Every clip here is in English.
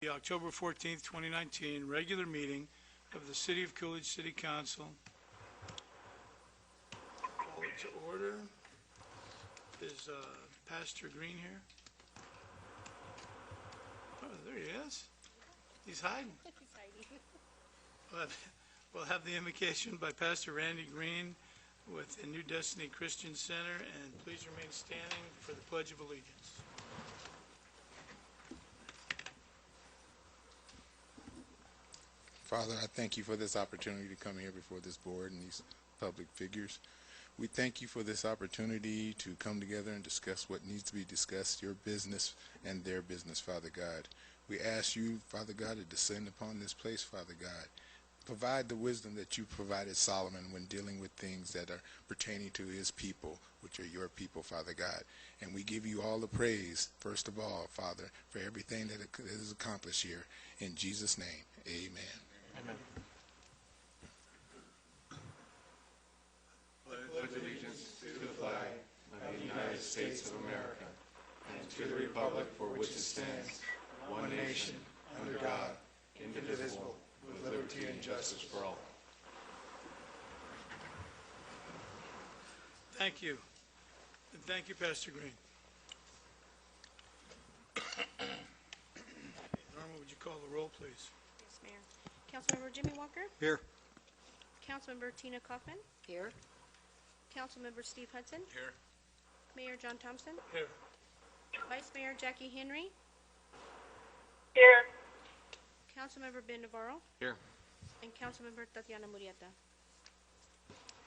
The October 14th, 2019 regular meeting of the City of Coolidge City Council. Call it to order. Is Pastor Green here? Oh, there he is. He's hiding. We'll have the invocation by Pastor Randy Green with the New Destiny Christian Center, and please remain standing for the Pledge of Allegiance. Father, I thank you for this opportunity to come here before this board and these public figures. We thank you for this opportunity to come together and discuss what needs to be discussed, your business and their business, Father God. We ask you, Father God, to descend upon this place, Father God. Provide the wisdom that you provided Solomon when dealing with things that are pertaining to his people, which are your people, Father God. And we give you all the praise, first of all, Father, for everything that is accomplished here. In Jesus' name, amen. Amen. Pledge allegiance to the flag of the United States of America and to the republic for which it stands, one nation, under God, indivisible, with liberty and justice for all. Thank you. And thank you, Pastor Green. Norma, would you call the roll, please? Yes, Mayor. Councilmember Jimmy Walker? Here. Councilmember Tina Kaufman? Here. Councilmember Steve Hudson? Here. Mayor John Thompson? Here. Vice Mayor Jackie Henry? Here. Councilmember Ben Navarro? Here. And Councilmember Tatiana Murrieta.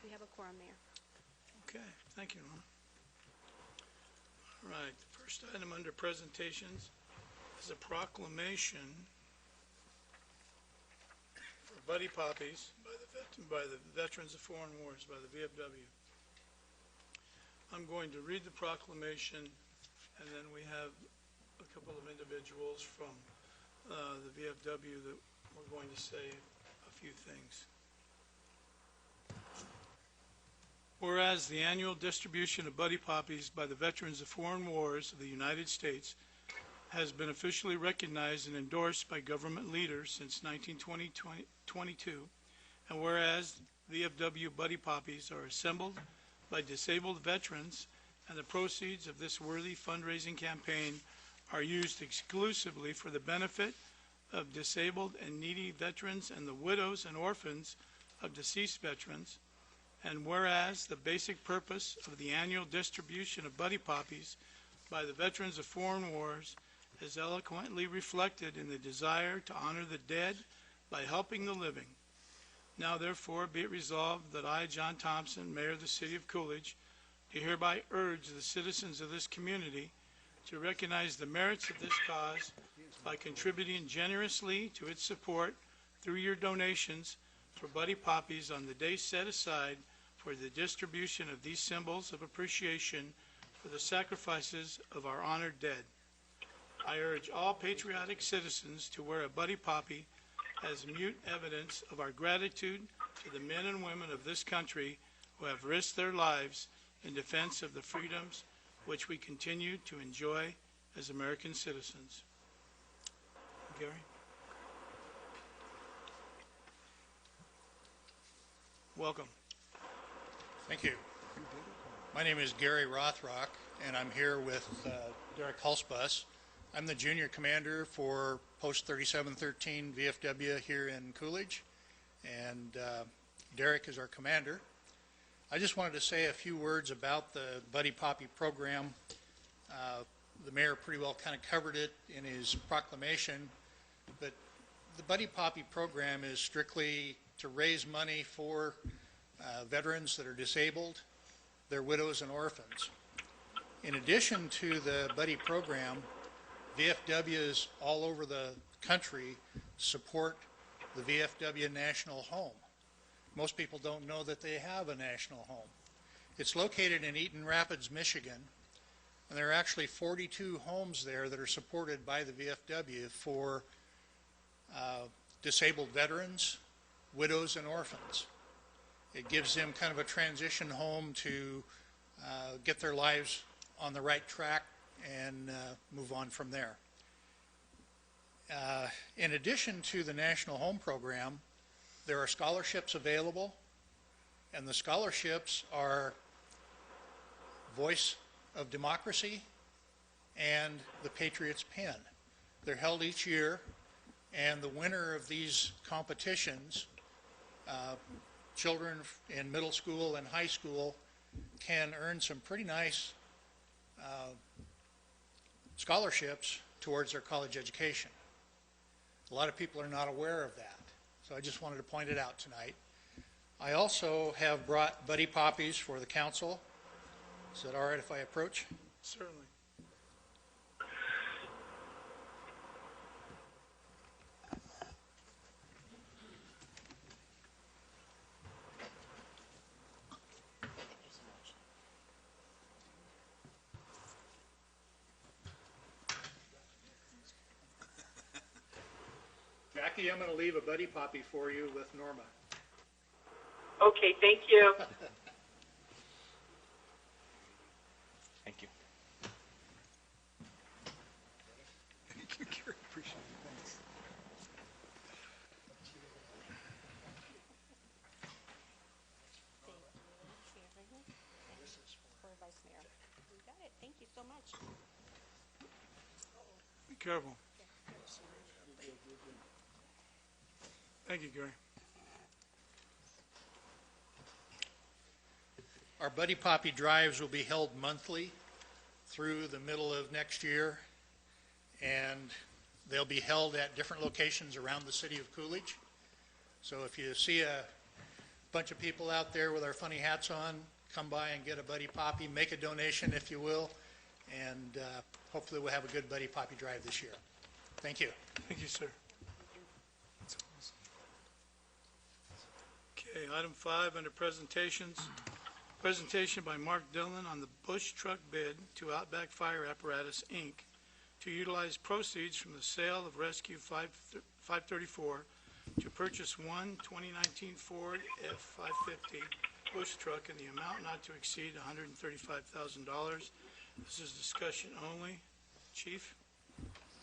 We have a quorum, Mayor. Okay, thank you, Norma. All right, the first item under presentations is a proclamation for Buddy Poppies by the Veterans of Foreign Wars, by the VFW. I'm going to read the proclamation, and then we have a couple of individuals from the VFW that we're going to say a few things. Whereas the annual distribution of Buddy Poppies by the Veterans of Foreign Wars of the United States has been officially recognized and endorsed by government leaders since 1922, and whereas VFW Buddy Poppies are assembled by disabled veterans, and the proceeds of this worthy fundraising campaign are used exclusively for the benefit of disabled and needy veterans and the widows and orphans of deceased veterans, and whereas the basic purpose of the annual distribution of Buddy Poppies by the Veterans of Foreign Wars is eloquently reflected in the desire to honor the dead by helping the living. Now therefore be it resolved that I, John Thompson, Mayor of the City of Coolidge, do hereby urge the citizens of this community to recognize the merits of this cause by contributing generously to its support through your donations for Buddy Poppies on the day set aside for the distribution of these symbols of appreciation for the sacrifices of our honored dead. I urge all patriotic citizens to wear a Buddy Poppy as mute evidence of our gratitude to the men and women of this country who have risked their lives in defense of the freedoms which we continue to enjoy as American citizens. Gary? Welcome. Thank you. My name is Gary Rothrock, and I'm here with Derek Hulsbus. I'm the junior commander for Post 3713 VFW here in Coolidge, and Derek is our commander. I just wanted to say a few words about the Buddy Poppy program. The mayor pretty well kind of covered it in his proclamation, but the Buddy Poppy program is strictly to raise money for veterans that are disabled, their widows and orphans. In addition to the Buddy program, VFWs all over the country support the VFW National Home. Most people don't know that they have a national home. It's located in Eaton Rapids, Michigan, and there are actually 42 homes there that are supported by the VFW for disabled veterans, widows, and orphans. It gives them kind of a transition home to get their lives on the right track and move on from there. In addition to the National Home Program, there are scholarships available, and the scholarships are Voice of Democracy and the Patriots Pen. They're held each year, and the winner of these competitions, children in middle school and high school, can earn some pretty nice scholarships towards their college education. A lot of people are not aware of that, so I just wanted to point it out tonight. I also have brought Buddy Poppies for the council. Is that all right if I approach? Certainly. Jackie, I'm going to leave a Buddy Poppy for you with Norma. Okay, thank you. Thank you. Thank you, Gary. Appreciate it. Thanks. For Vice Mayor. You got it. Thank you so much. Be careful. Thank you, Gary. Our Buddy Poppy drives will be held monthly through the middle of next year, and they'll be held at different locations around the city of Coolidge. So if you see a bunch of people out there with our funny hats on, come by and get a Buddy Poppy, make a donation if you will, and hopefully we'll have a good Buddy Poppy drive this year. Thank you. Thank you, sir. Okay, item 5 under presentations. Presentation by Mark Dillon on the Bush Truck bid to Outback Fire Apparatus, Inc. to utilize proceeds from the sale of Rescue 534 to purchase one 2019 Ford F-550 Bush truck in the amount not to exceed $135,000. This is discussion only. Chief,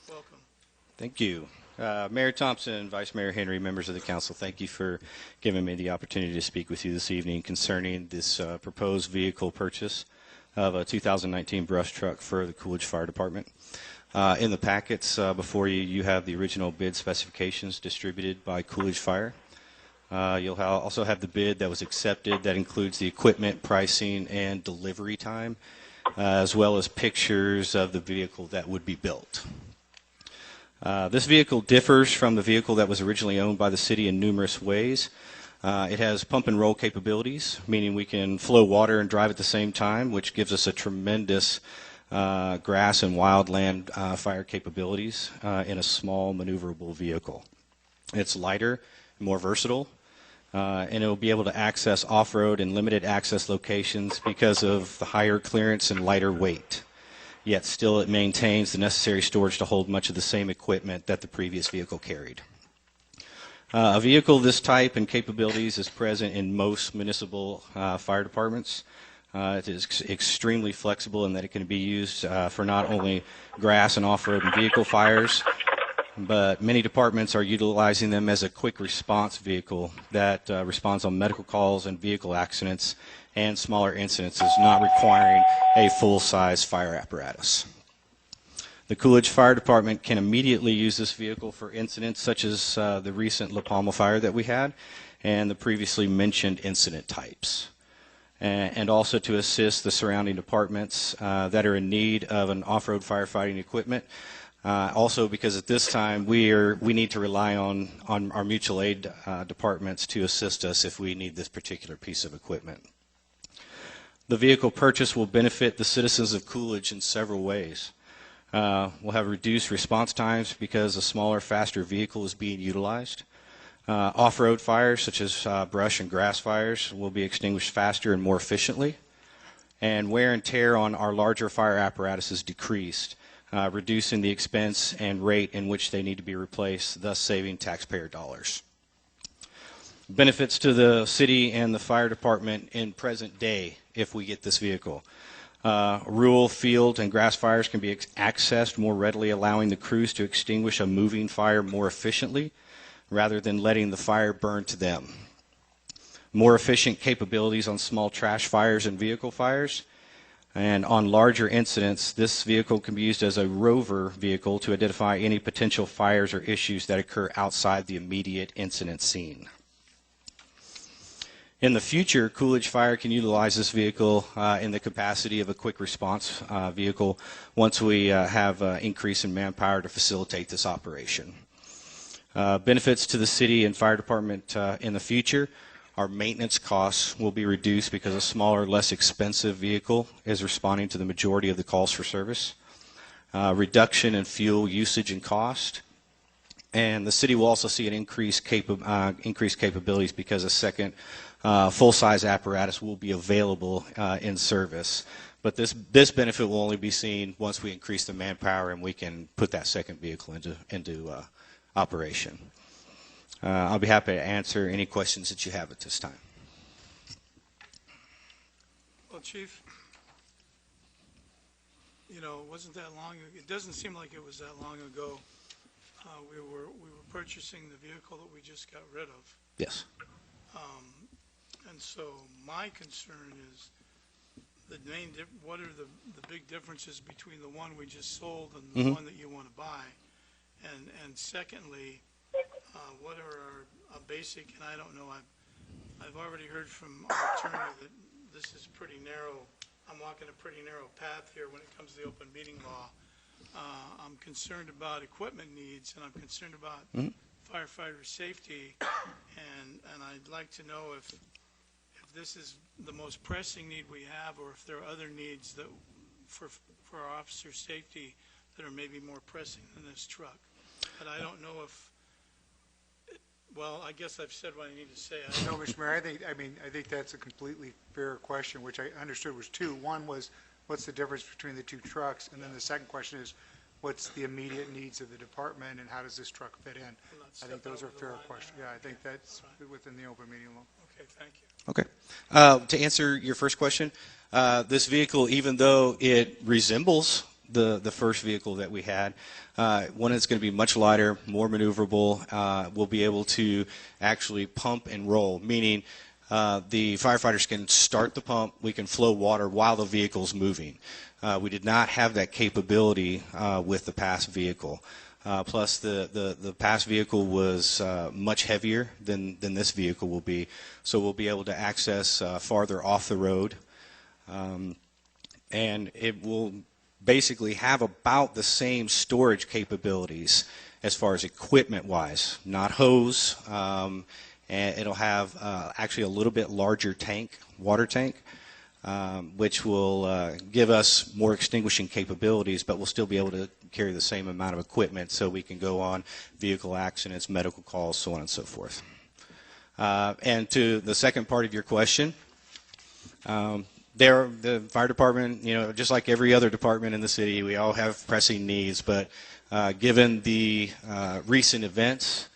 welcome. Thank you. Mayor Thompson, Vice Mayor Henry, members of the council, thank you for giving me the opportunity to speak with you this evening concerning this proposed vehicle purchase of a 2019 brush truck for the Coolidge Fire Department. In the packets before you, you have the original bid specifications distributed by Coolidge Fire. You'll also have the bid that was accepted that includes the equipment, pricing, and delivery time, as well as pictures of the vehicle that would be built. This vehicle differs from the vehicle that was originally owned by the city in numerous ways. It has pump and roll capabilities, meaning we can flow water and drive at the same time, which gives us a tremendous grass and wildland fire capabilities in a small maneuverable vehicle. It's lighter, more versatile, and it will be able to access off-road and limited access locations because of the higher clearance and lighter weight. Yet still it maintains the necessary storage to hold much of the same equipment that the previous vehicle carried. A vehicle of this type and capabilities is present in most municipal fire departments. It is extremely flexible in that it can be used for not only grass and off-road and vehicle fires, but many departments are utilizing them as a quick response vehicle that responds on medical calls and vehicle accidents and smaller incidences, not requiring a full-size fire apparatus. The Coolidge Fire Department can immediately use this vehicle for incidents such as the recent La Palma fire that we had and the previously mentioned incident types, and also to assist the surrounding departments that are in need of an off-road firefighting equipment. Also, because at this time we need to rely on our mutual aid departments to assist us if we need this particular piece of equipment. The vehicle purchase will benefit the citizens of Coolidge in several ways. We'll have reduced response times because a smaller, faster vehicle is being utilized. Off-road fires, such as brush and grass fires, will be extinguished faster and more efficiently. And wear and tear on our larger fire apparatus is decreased, reducing the expense and rate in which they need to be replaced, thus saving taxpayer dollars. Benefits to the city and the fire department in present day if we get this vehicle. Rural field and grass fires can be accessed more readily, allowing the crews to extinguish a moving fire more efficiently rather than letting the fire burn to them. More efficient capabilities on small trash fires and vehicle fires. And on larger incidents, this vehicle can be used as a rover vehicle to identify any potential fires or issues that occur outside the immediate incident scene. In the future, Coolidge Fire can utilize this vehicle in the capacity of a quick response vehicle once we have increase in manpower to facilitate this operation. Benefits to the city and fire department in the future. Our maintenance costs will be reduced because a smaller, less expensive vehicle is responding to the majority of the calls for service. Reduction in fuel usage and cost. And the city will also see an increased capabilities because a second full-size apparatus will be available in service. But this benefit will only be seen once we increase the manpower and we can put that second vehicle into operation. I'll be happy to answer any questions that you have at this time. Well, Chief, you know, it wasn't that long. It doesn't seem like it was that long ago. We were purchasing the vehicle that we just got rid of. Yes. And so my concern is what are the big differences between the one we just sold and the one that you want to buy? And secondly, what are our basic, and I don't know, I've already heard from our attorney that this is pretty narrow. I'm walking a pretty narrow path here when it comes to the open meeting law. I'm concerned about equipment needs, and I'm concerned about firefighter safety, and I'd like to know if this is the most pressing need we have, or if there are other needs that for our officer safety that are maybe more pressing than this truck. But I don't know if, well, I guess I've said what I need to say. No, Mr. Mayor, I think that's a completely fair question, which I understood was two. One was, what's the difference between the two trucks? And then the second question is, what's the immediate needs of the department, and how does this truck fit in? I think those are fair questions. Yeah, I think that's within the open meeting law. Okay, thank you. Okay. To answer your first question, this vehicle, even though it resembles the first vehicle that we had, one is going to be much lighter, more maneuverable. We'll be able to actually pump and roll, meaning the firefighters can start the pump, we can flow water while the vehicle's moving. We did not have that capability with the past vehicle. Plus, the past vehicle was much heavier than this vehicle will be, so we'll be able to access farther off the road, and it will basically have about the same storage capabilities as far as equipment-wise, not hose, and it'll have actually a little bit larger tank, water tank, which will give us more extinguishing capabilities, but we'll still be able to carry the same amount of equipment so we can go on vehicle accidents, medical calls, so on and so forth. And to the second part of your question, the fire department, you know, just like every other department in the city, we all have pressing needs, but given the recent events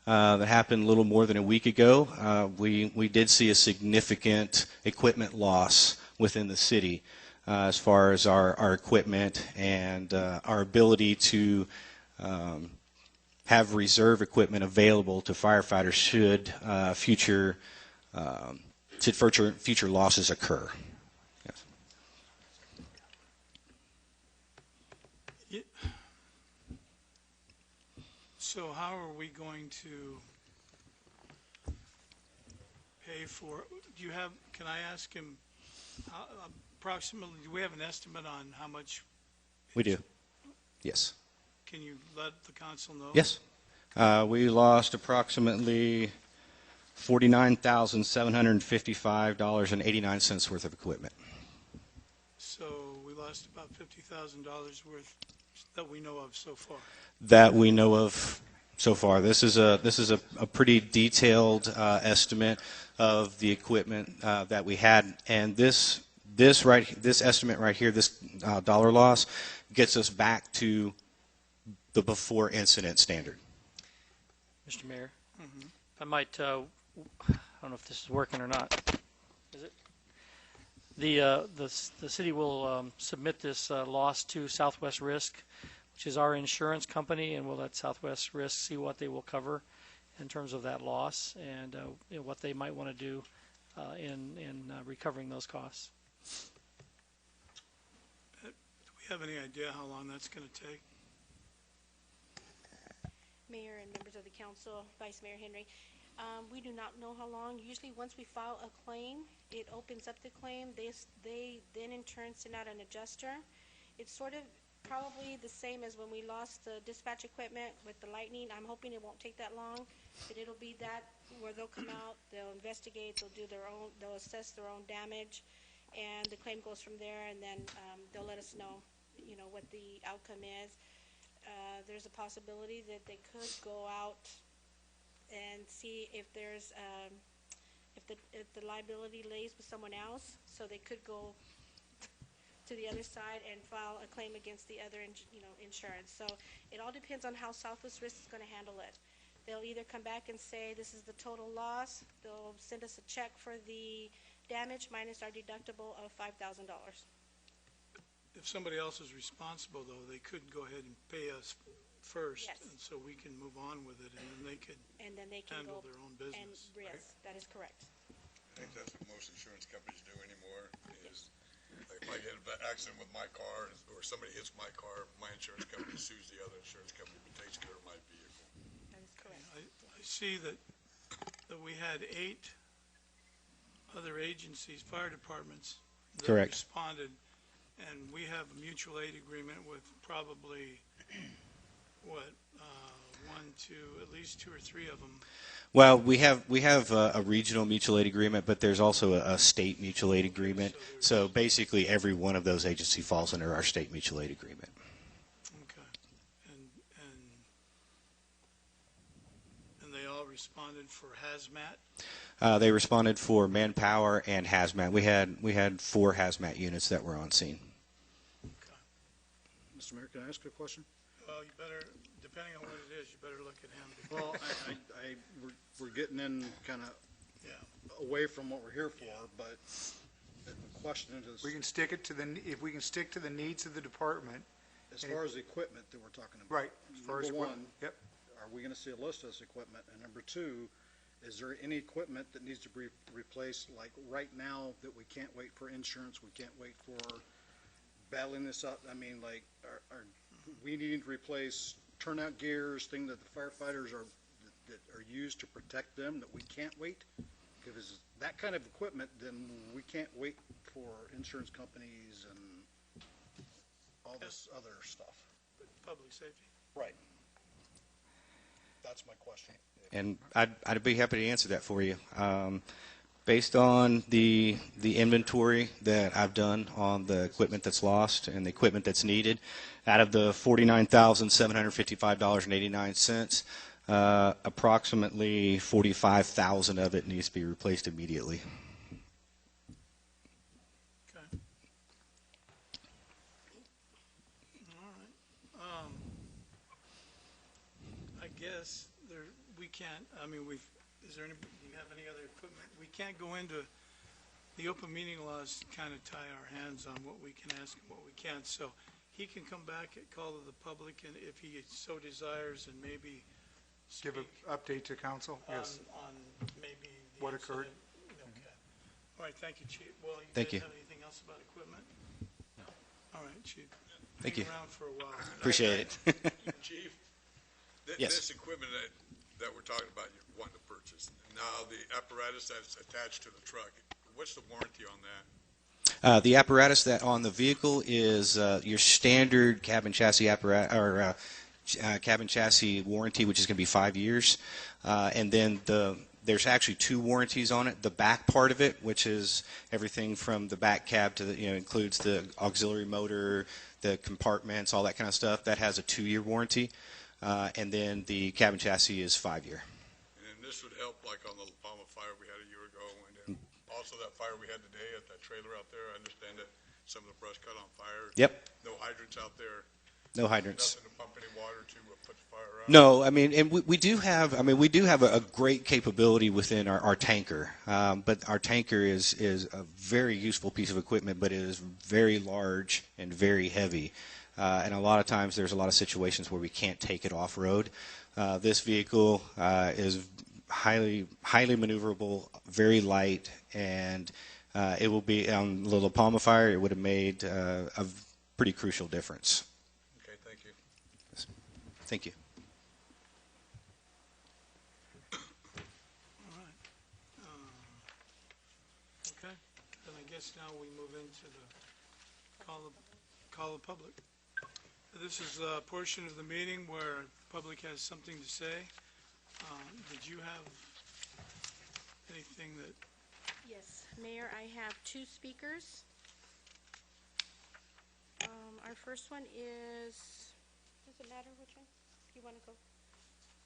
that happened a little more than a week ago, we did see a significant equipment loss within the city as far as our equipment and our ability to have reserve equipment available to firefighters should future losses occur. Yes. So how are we going to pay for, can I ask him, approximately, do we have an estimate on how much? We do. Yes. Can you let the council know? Yes. We lost approximately $49,755.89 worth of equipment. So we lost about $50,000 worth that we know of so far. That we know of so far. This is a pretty detailed estimate of the equipment that we had, and this estimate right here, this dollar loss, gets us back to the before incident standard. Mr. Mayor, if I might, I don't know if this is working or not. Is it? The city will submit this loss to Southwest Risk, which is our insurance company, and we'll let Southwest Risk see what they will cover in terms of that loss and what they might want to do in recovering those costs. Do we have any idea how long that's going to take? Mayor and members of the council, Vice Mayor Henry, we do not know how long. Usually once we file a claim, it opens up the claim. They then in turn send out an adjuster. It's sort of probably the same as when we lost the dispatch equipment with the lightning. I'm hoping it won't take that long, but it'll be that where they'll come out, they'll investigate, they'll do their own, they'll assess their own damage, and the claim goes from there, and then they'll let us know, what the outcome is. There's a possibility that they could go out and see if there's if the liability lays with someone else, so they could go to the other side and file a claim against the other insurance. So it all depends on how Southwest Risk is going to handle it. They'll either come back and say this is the total loss. They'll send us a check for the damage minus our deductible of $5,000. If somebody else is responsible, though, they could go ahead and pay us first, Yes. and so we can move on with it, and then they could handle their own business. Yes, that is correct. I think that's what most insurance companies do anymore, is like if I get in an accident with my car, or somebody hits my car, my insurance company sues the other insurance company, but takes care of my vehicle. That is correct. I see that we had 8 other agencies, fire departments, that Correct. responded, and we have a mutual aid agreement with probably, at least 2 or 3 of them. Well, we have a regional mutual aid agreement, but there's also a state mutual aid agreement. So basically, every one of those agencies falls under our state mutual aid agreement. Okay. And they all responded for hazmat? They responded for manpower and hazmat. We had 4 hazmat units that were on scene. Okay. Mr. Mayor, can I ask a question? Well, you better, depending on what it is, you better look at him. Well, we're getting in kind of away from what we're here for, but the question is, We can stick it to if we can stick to the needs of the department. as far as the equipment that we're talking about. Right. As far as Number one, equipment, yep. are we going to see a list of this equipment? And number 2, is there any equipment that needs to be replaced, like right now, that we can't wait for insurance, we can't wait for battling this out? I mean, like, are we needing to replace turnout gears, things that the firefighters that are used to protect them, that we can't wait? If it's that kind of equipment, then we can't wait for insurance companies and all this other stuff. Public safety. Right. That's my question. And I'd be happy to answer that for you. Based on the inventory that I've done on the equipment that's lost and the equipment that's needed, out of the $49,755.89, approximately $45,000 of it needs to be replaced immediately. Okay. All right. I guess we can't, is there do you have any other equipment? We can't go into, the open meeting laws kind of tie our hands on what we can ask and what we can't. So he can come back at call of the public, and if he so desires, and maybe Give an update to council? Yes. on maybe the What occurred? incident. Okay. All right, thank you, Chief. Well, you Thank guys you. have anything else about equipment? No. All right, Chief. Thank Hang you. around for a while. Appreciate it. Chief, Yes. this equipment that we're talking about, you want to purchase, now the apparatus that's attached to the truck, what's the warranty on that? The apparatus that on the vehicle is your standard cabin chassis apparatus or cabin chassis warranty, which is going to be 5 years, and then there's actually 2 warranties on it. The back part of it, which is everything from the back cab to includes the auxiliary motor, the compartments, all that kind of stuff. That has a 2-year warranty, and then the cabin chassis is 5-year. And then this would help, like on the La Palma fire we had a year ago, and then also that fire we had today at that trailer out there. I understand that some of the brush caught on fire. Yep. No hydrants out there. No hydrants. Nothing to pump any water to put the fire out? No, I mean, and we do have, I mean, we do have a great capability within our tanker, but our tanker is a very useful piece of equipment, but it is very large and very heavy. And a lot of times there's a lot of situations where we can't take it off-road. This vehicle is highly maneuverable, very light, and it will be on the La Palma fire. It would have made a pretty crucial difference. Okay, thank you. Thank you. All right. Okay, then I guess now we move into the call of public. This is a portion of the meeting where the public has something to say. Did you have anything that? Yes, Mayor, I have two speakers. Our first one is, does it matter which one? You want to go?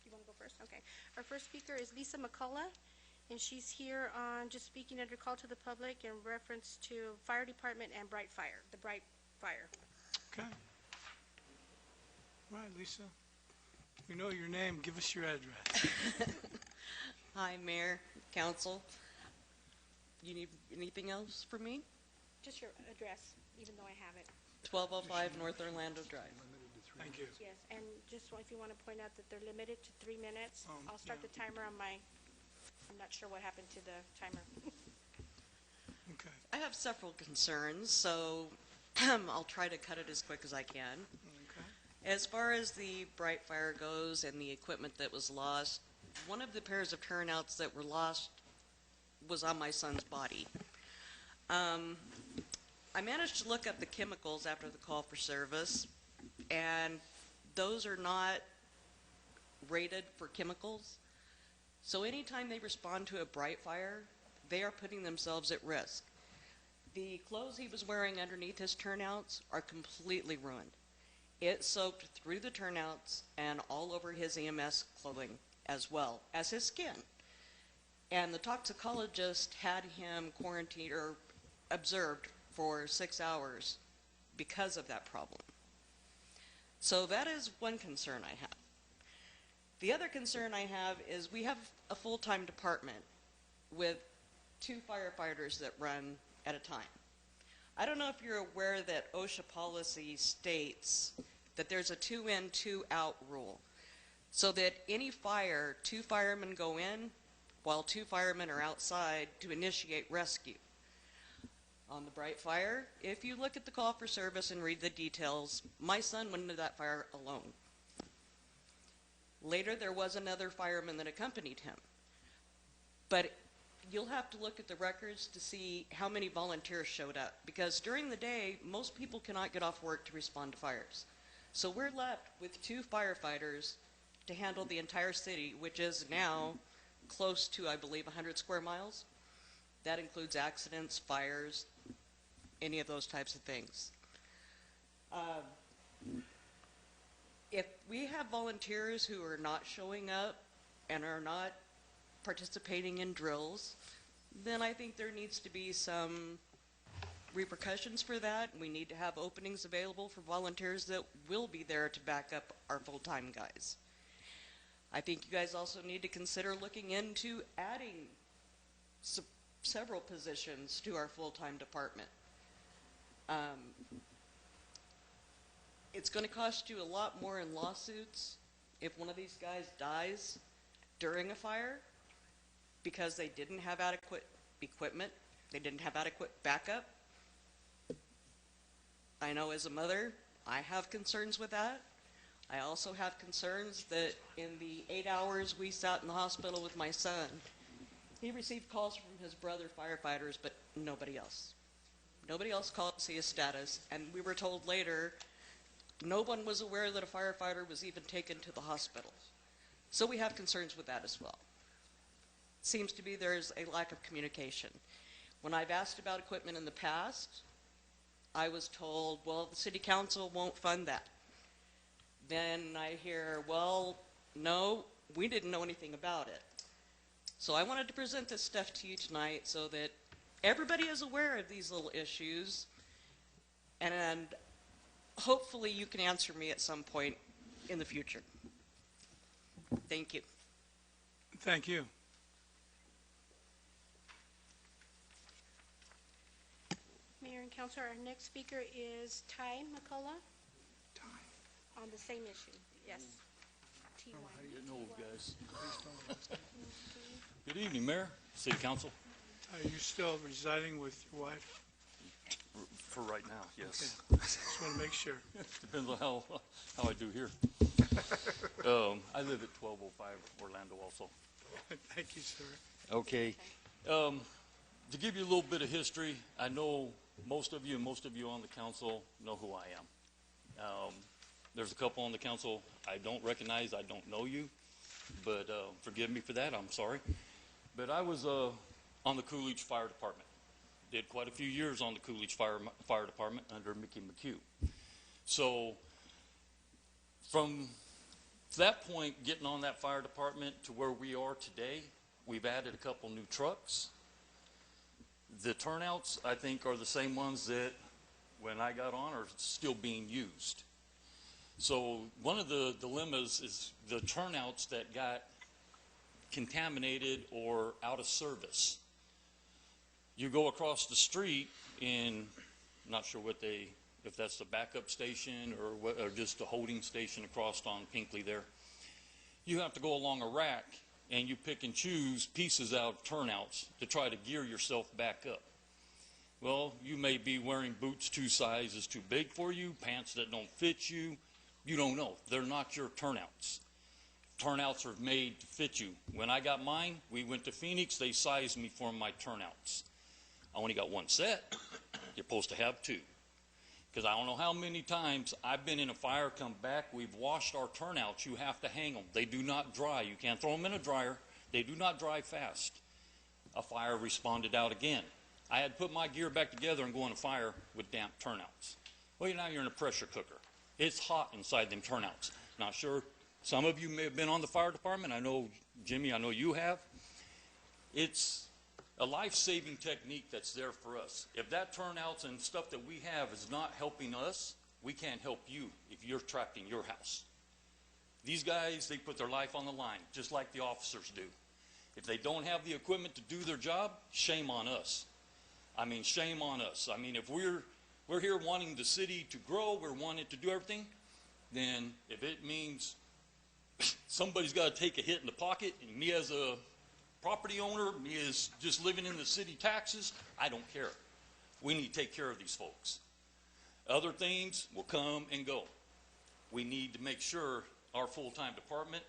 You want to go first? Okay. Our first speaker is Lisa McCullough, and she's here on just speaking under call to the public in reference to fire department and Bright Fire, the Bright Fire. Okay. All right, Lisa. We know your name. Give us your address. Hi, Mayor, Council. You need anything else from me? Just your address, even though I have it. 1205 North Orlando Drive. Thank you. Yes, and just if you want to point out that they're limited to 3 minutes. I'll start the timer on my, I'm not sure what happened to the timer. Okay. I have several concerns, so I'll try to cut it as quick as I can. Okay. As far as the Bright Fire goes and the equipment that was lost, one of the pairs of turnouts that were lost was on my son's body. I managed to look up the chemicals after the call for service, and those are not rated for chemicals. So anytime they respond to a Bright Fire, they are putting themselves at risk. The clothes he was wearing underneath his turnouts are completely ruined. It soaked through the turnouts and all over his EMS clothing as well as his skin. And the toxicologist had him quarantined or observed for 6 hours because of that problem. So that is one concern I have. The other concern I have is we have a full-time department with 2 firefighters that run at a time. I don't know if you're aware that OSHA policy states that there's a 2 in, 2 out rule. So that any fire, 2 firemen go in while 2 firemen are outside to initiate rescue. On the Bright Fire, if you look at the call for service and read the details, my son went into that fire alone. Later, there was another fireman that accompanied him. But you'll have to look at the records to see how many volunteers showed up, because during the day, most people cannot get off work to respond to fires. So we're left with 2 firefighters to handle the entire city, which is now close to, I believe, 100 square miles. That includes accidents, fires, any of those types of things. If we have volunteers who are not showing up and are not participating in drills, then I think there needs to be some repercussions for that. We need to have openings available for volunteers that will be there to back up our full-time guys. I think you guys also need to consider looking into adding several positions to our full-time department. It's going to cost you a lot more in lawsuits if one of these guys dies during a fire because they didn't have adequate equipment, they didn't have adequate backup. I know as a mother, I have concerns with that. I also have concerns that in the 8 hours we sat in the hospital with my son, he received calls from his brother firefighters, but nobody else. Nobody else called to see his status, and we were told later no one was aware that a firefighter was even taken to the hospital. So we have concerns with that as well. Seems to be there's a lack of communication. When I've asked about equipment in the past, I was told, well, the city council won't fund that. Then I hear, well, no, we didn't know anything about it. So I wanted to present this stuff to you tonight so that everybody is aware of these little issues, and hopefully you can answer me at some point in the future. Thank you. Thank you. Mayor and Council, our next speaker is Ty McCullough. On the same issue, yes. T1. Getting old, guys. Good evening, Mayor, City Council. Are you still residing with your wife? For right now, yes. Okay. Just want to make sure. Depends on how I do here. I live at 1205 Orlando also. Thank you, sir. Okay. To give you a little bit of history, I know most of you on the council know who I am. There's a couple on the council I don't recognize, I don't know you, but forgive me for that, I'm sorry. But I was on the Coolidge Fire Department. Did quite a few years on the Coolidge Fire Department under Mickey McHugh. So from that point, getting on that fire department to where we are today, we've added a couple new trucks. The turnouts, I think, are the same ones that when I got on are still being used. So one of the dilemmas is the turnouts that got contaminated or out of service. You go across the street in, I'm not sure if that's the backup station or just a holding station across on Pinkley there. You have to go along a rack and you pick and choose pieces out of turnouts to try to gear yourself back up. Well, you may be wearing boots 2 sizes too big for you, pants that don't fit you. You don't know. They're not your turnouts. Turnouts are made to fit you. When I got mine, we went to Phoenix. They sized me for my turnouts. I only got 1 set. You're supposed to have 2. Because I don't know how many times I've been in a fire, come back, we've washed our turnouts. You have to hang them. They do not dry. You can't throw them in a dryer. They do not dry fast. A fire responded out again. I had to put my gear back together and go in a fire with damp turnouts. Well, now you're in a pressure cooker. It's hot inside them turnouts. Not sure. Some of you may have been on the fire department. I know, Jimmy, I know you have. It's a life-saving technique that's there for us. If that turnouts and stuff that we have is not helping us, we can't help you if you're trapped in your house. These guys, they put their life on the line, just like the officers do. If they don't have the equipment to do their job, shame on us. I mean, shame on us. I mean, if we're here wanting the city to grow, we're wanting to do everything, then if it means somebody's got to take a hit in the pocket, and me as a property owner, me as just living in the city taxes, I don't care. We need to take care of these folks. Other things will come and go. We need to make sure our full-time department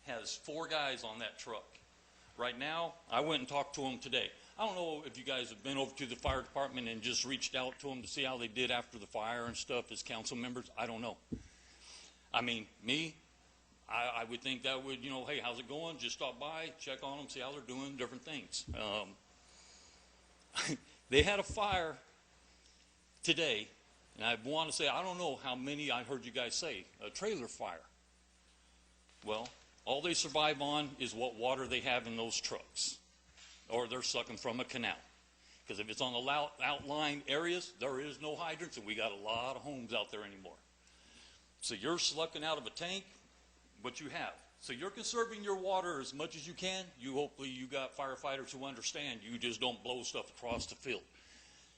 has 4 guys on that truck. Right now, I went and talked to them today. I don't know if you guys have been over to the fire department and just reached out to them to see how they did after the fire and stuff as council members. I don't know. I mean, me, I would think that would, you know, hey, how's it going? Just stop by, check on them, see how they're doing, different things. They had a fire today, and I want to say, I don't know how many I heard you guys say, a trailer fire. Well, all they survive on is what water they have in those trucks, or they're sucking from a canal. Because if it's on the outlying areas, there is no hydrants, and we got a lot of homes out there anymore. So you're sucking out of a tank what you have. So you're conserving your water as much as you can. Hopefully you got firefighters who understand. You just don't blow stuff across the field.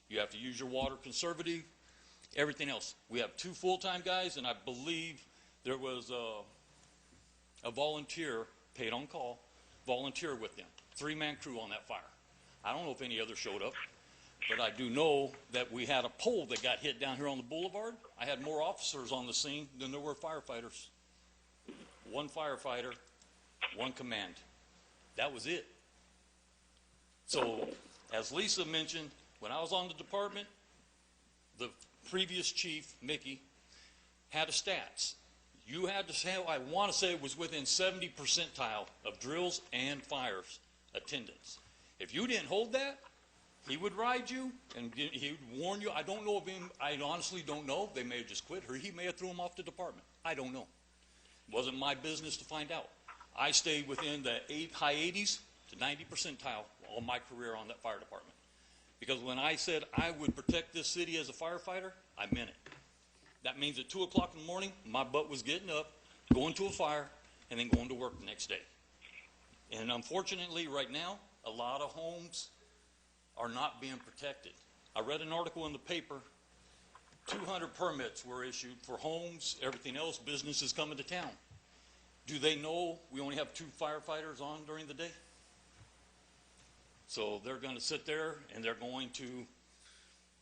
You have to use your water conservative, everything else. We have 2 full-time guys, and I believe there was a volunteer, paid on call, volunteer with them. 3-man crew on that fire. I don't know if any others showed up, but I do know that we had a pole that got hit down here on the boulevard. I had more officers on the scene than there were firefighters. 1 firefighter, 1 command. That was it. So, as Lisa mentioned, when I was on the department, the previous chief, Mickey, had a stats. You had to say, I want to say it was within 70 percentile of drills and fires attendance. If you didn't hold that, he would ride you and he would warn you. I don't know of him. I honestly don't know. They may have just quit, or he may have threw him off the department. I don't know. It wasn't my business to find out. I stayed within the high 80s to 90 percentile all my career on that fire department. Because when I said I would protect this city as a firefighter, I meant it. That means at 2 o'clock in the morning, my butt was getting up, going to a fire, and then going to work the next day. And unfortunately, right now, a lot of homes are not being protected. I read an article in the paper, 200 permits were issued for homes, everything else, businesses coming to town. Do they know we only have 2 firefighters on during the day? So they're going to sit there and they're going to,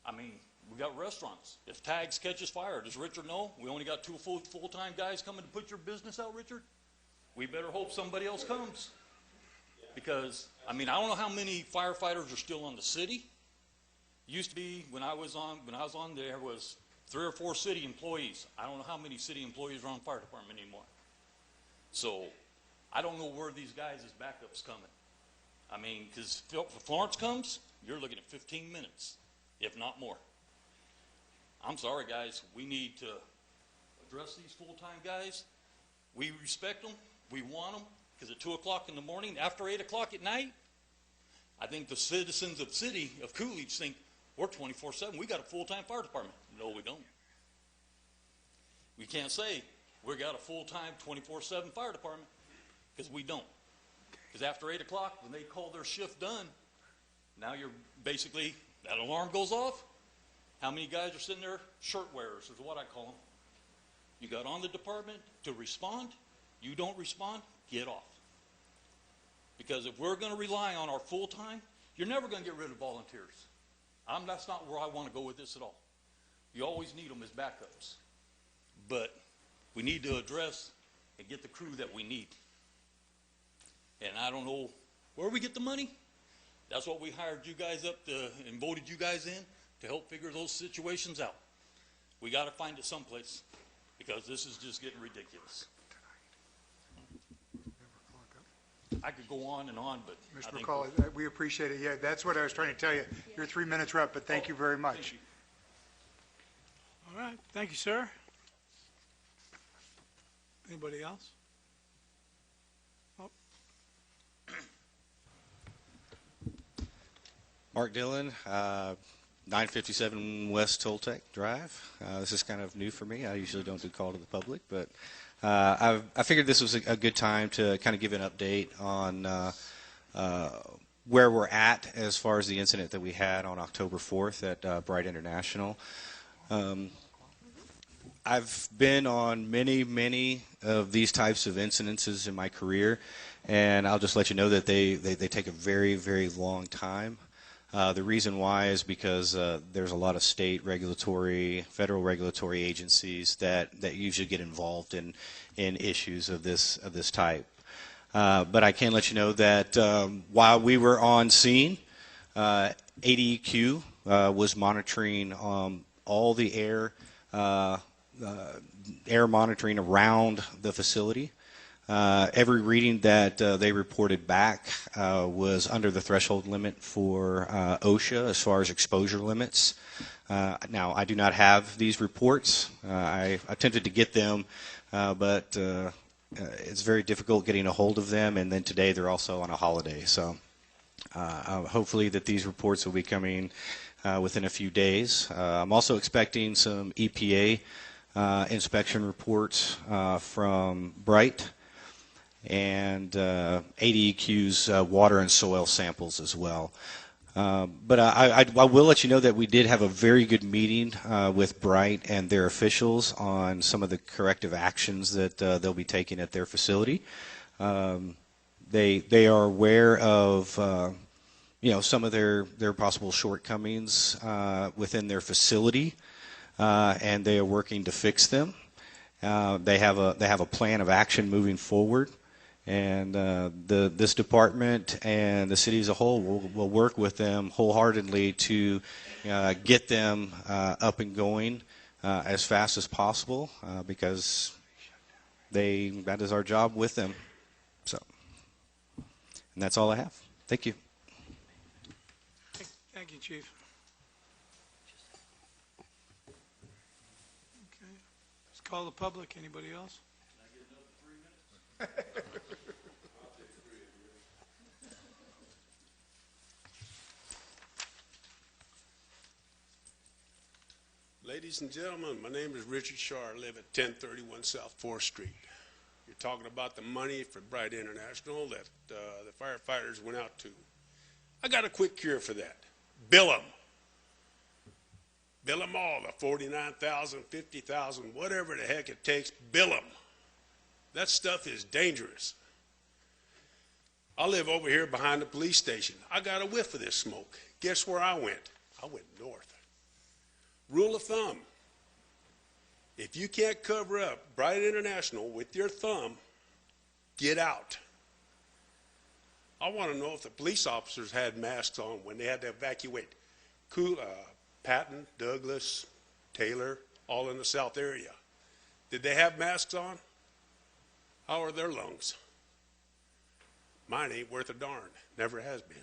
I mean, we got restaurants. If Tags catches fire, does Richard know? We only got 2 full-time guys coming to put your business out, Richard? We better hope somebody else comes. Because, I mean, I don't know how many firefighters are still on the city. Used to be, when I was on there was 3 or 4 city employees. I don't know how many city employees are on fire department anymore. So, I don't know where these guys' backup's coming. I mean, because if Florence comes, you're looking at 15 minutes, if not more. I'm sorry, guys. We need to address these full-time guys. We respect them. We want them. Because at 2 o'clock in the morning, after 8 o'clock at night, I think the citizens of the city of Coolidge think we're 24/7. We got a full-time fire department. No, we don't. We can't say we got a full-time 24/7 fire department because we don't. Because after 8 o'clock, when they call their shift done, now you're basically, that alarm goes off. How many guys are sitting there? Shirt wearers is what I call them. You got on the department to respond. You don't respond, get off. Because if we're going to rely on our full-time, you're never going to get rid of volunteers. That's not where I want to go with this at all. You always need them as backups. But we need to address and get the crew that we need. And I don't know where we get the money. That's what we hired you guys up to and voted you guys in to help figure those situations out. We got to find it someplace because this is just getting ridiculous. I could go on and on, but Mr. McCauley, we appreciate it. Yeah, that's what I was trying to tell you. Your 3 minutes are up, but thank you very much. You. All right, thank you, sir. Anybody else? Oh. Mark Dillon, 957 West Toltec Drive. This is kind of new for me. I usually don't do call to the public, but I figured this was a good time to kind of give an update on where we're at as far as the incident that we had on October 4th at Bright International. I've been on many of these types of incidences in my career, and I'll just let you know that they take a very long time. The reason why is because there's a lot of state regulatory, federal regulatory agencies that usually get involved in issues of this type. But I can let you know that while we were on scene, ADEQ was monitoring all the air monitoring around the facility. Every reading that they reported back was under the threshold limit for OSHA as far as exposure limits. Now, I do not have these reports. I attempted to get them, but it's very difficult getting a hold of them, and then today they're also on a holiday. So hopefully that these reports will be coming within a few days. I'm also expecting some EPA inspection reports from Bright and ADEQ's water and soil samples as well. But I will let you know that we did have a very good meeting with Bright and their officials on some of the corrective actions that they'll be taking at their facility. They are aware of some of their possible shortcomings within their facility, and they are working to fix them. They have a plan of action moving forward. And this department and the city as a whole will work with them wholeheartedly to get them up and going as fast as possible because that is our job with them. So, and that's all I have. Thank you. Thank you, Chief. Okay. Let's call the public. Anybody else? Can I get another 3 minutes? Ladies and gentlemen, my name is Richard Shaw. I live at 1031 South 4th Street. You're talking about the money for Bright International that the firefighters went out to. I got a quick cure for that. Bill them. Bill them all, the 49,000, 50,000, whatever the heck it takes, bill them. That stuff is dangerous. I live over here behind the police station. I got a whiff of this smoke. Guess where I went? I went north. Rule of thumb, if you can't cover up Bright International with your thumb, get out. I want to know if the police officers had masks on when they had to evacuate Patton, Douglas, Taylor, all in the south area. Did they have masks on? How are their lungs? Mine ain't worth a darn. Never has been.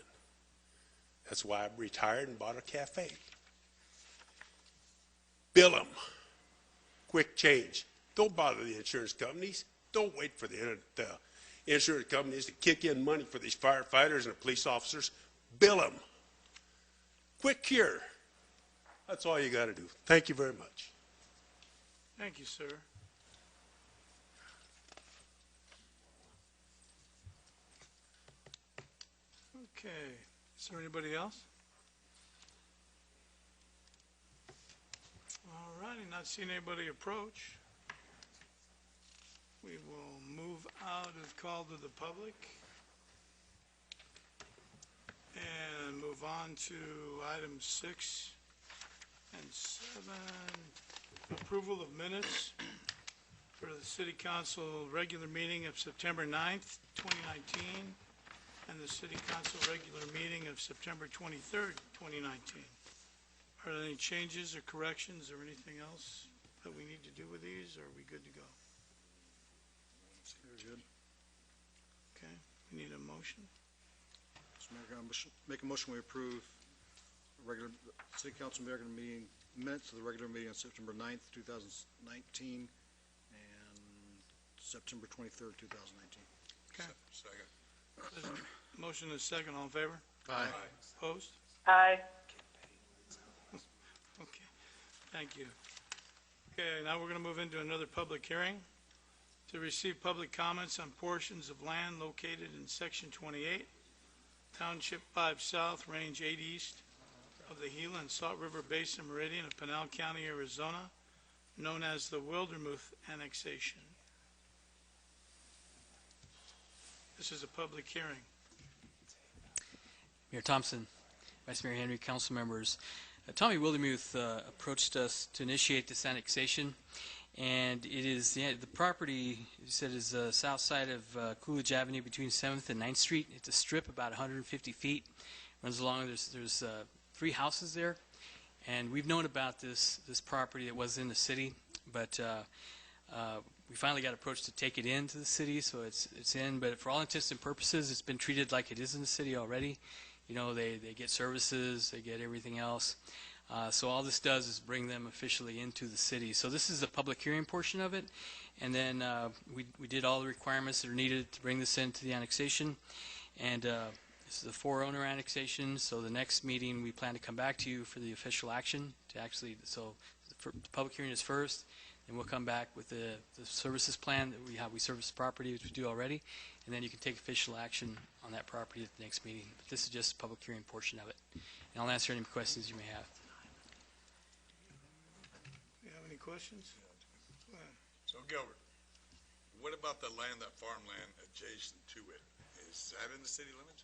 That's why I retired and bought a cafe. Bill them. Quick change. Don't bother the insurance companies. Don't wait for the insurance companies to kick in money for these firefighters and the police officers. Bill them. Quick cure. That's all you got to do. Thank you very much. Thank you, sir. Okay. Is there anybody else? All righty, not seeing anybody approach. We will move out of call to the public and move on to items 6 and 7. Approval of minutes for the City Council regular meeting of September 9th, 2019, and the City Council regular meeting of September 23rd, 2019. Are there any changes or corrections or anything else that we need to do with these, or are we good to go? Very good. Okay, we need a motion. Mr. Mayor, I'm gonna make a motion we approve regular City Council regular meeting minutes of the regular meeting on September 9th, 2019, and September 23rd, 2019. Okay. Second. There's a motion and a second. All in favor? Aye. Opposed? Aye. Okay, thank you. Okay, now we're going to move into another public hearing to receive public comments on portions of land located in Section 28, Township 5 South, Range 8 East of the Gila and Salt River Basin Meridian of Pinal County, Arizona, known as the Wildermuth Annexation. This is a public hearing. Mayor Thompson, Vice Mayor Henry, council members. Tommy Wildermuth approached us to initiate this annexation, and it is the property, you said, is south side of Coolidge Avenue between 7th and 9th Street. It's a strip about 150 feet, runs along. There's 3 houses there, and we've known about this property that was in the city, but we finally got approached to take it into the city, so it's in. But for all intents and purposes, it's been treated like it is in the city already. You know, they get services, they get everything else. So all this does is bring them officially into the city. So this is the public hearing portion of it. And then we did all the requirements that are needed to bring this into the annexation. And this is a 4-owner annexation. So the next meeting, we plan to come back to you for the official action to actually, so the public hearing is first. And we'll come back with the services plan that we have. We service the property, which we do already, and then you can take official action on that property at the next meeting. But this is just the public hearing portion of it. And I'll answer any questions you may have. Do you have any questions? Go ahead. So Gilbert, what about the land, that farmland adjacent to it? Is that in the city limits?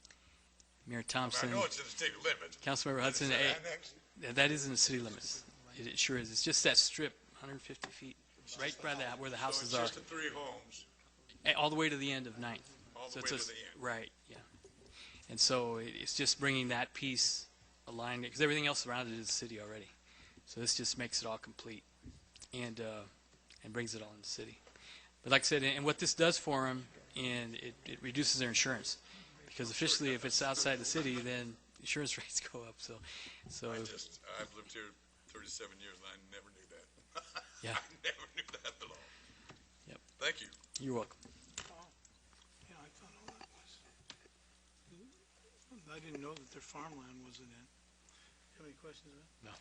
Mayor Thompson. I know it's in the city limits. Councilmember Hudson. Is that annexed? That is in the city limits. It sure is. It's just that strip, 150 feet, right by where the houses so are. it's just the 3 homes. All the way to the end of 9th. All the So way it's to the end. Right, yeah. And so it's just bringing that piece aligned, because everything else around it is the city already. So this just makes it all complete and brings it all in the city. But like I said, and what this does for them, and it reduces their insurance. Because officially, if it's outside the city, then insurance rates go up. So I've lived here 37 years and I never knew that. Yeah. I never knew that at all. Yep. Thank you. You're welcome. Yeah, I thought all that was. I didn't know that their farmland wasn't in. Do you have any questions? No.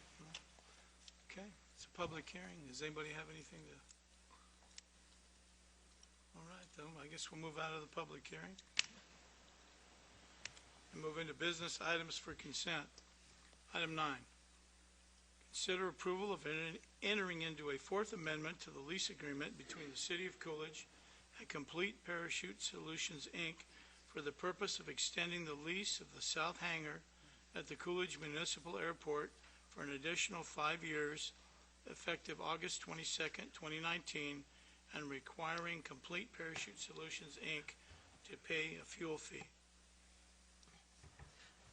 Okay, It's a public hearing. Does anybody have anything to? All right, then, I guess we'll move out of the public hearing and move into business items for consent. Item 9, consider approval of entering into a Fourth Amendment to the lease agreement between the City of Coolidge and Complete Parachute Solutions, Inc. for the purpose of extending the lease of the South Hangar at the Coolidge Municipal Airport for an additional 5 years, effective August 22nd, 2019, and requiring Complete Parachute Solutions, Inc. to pay a fuel fee.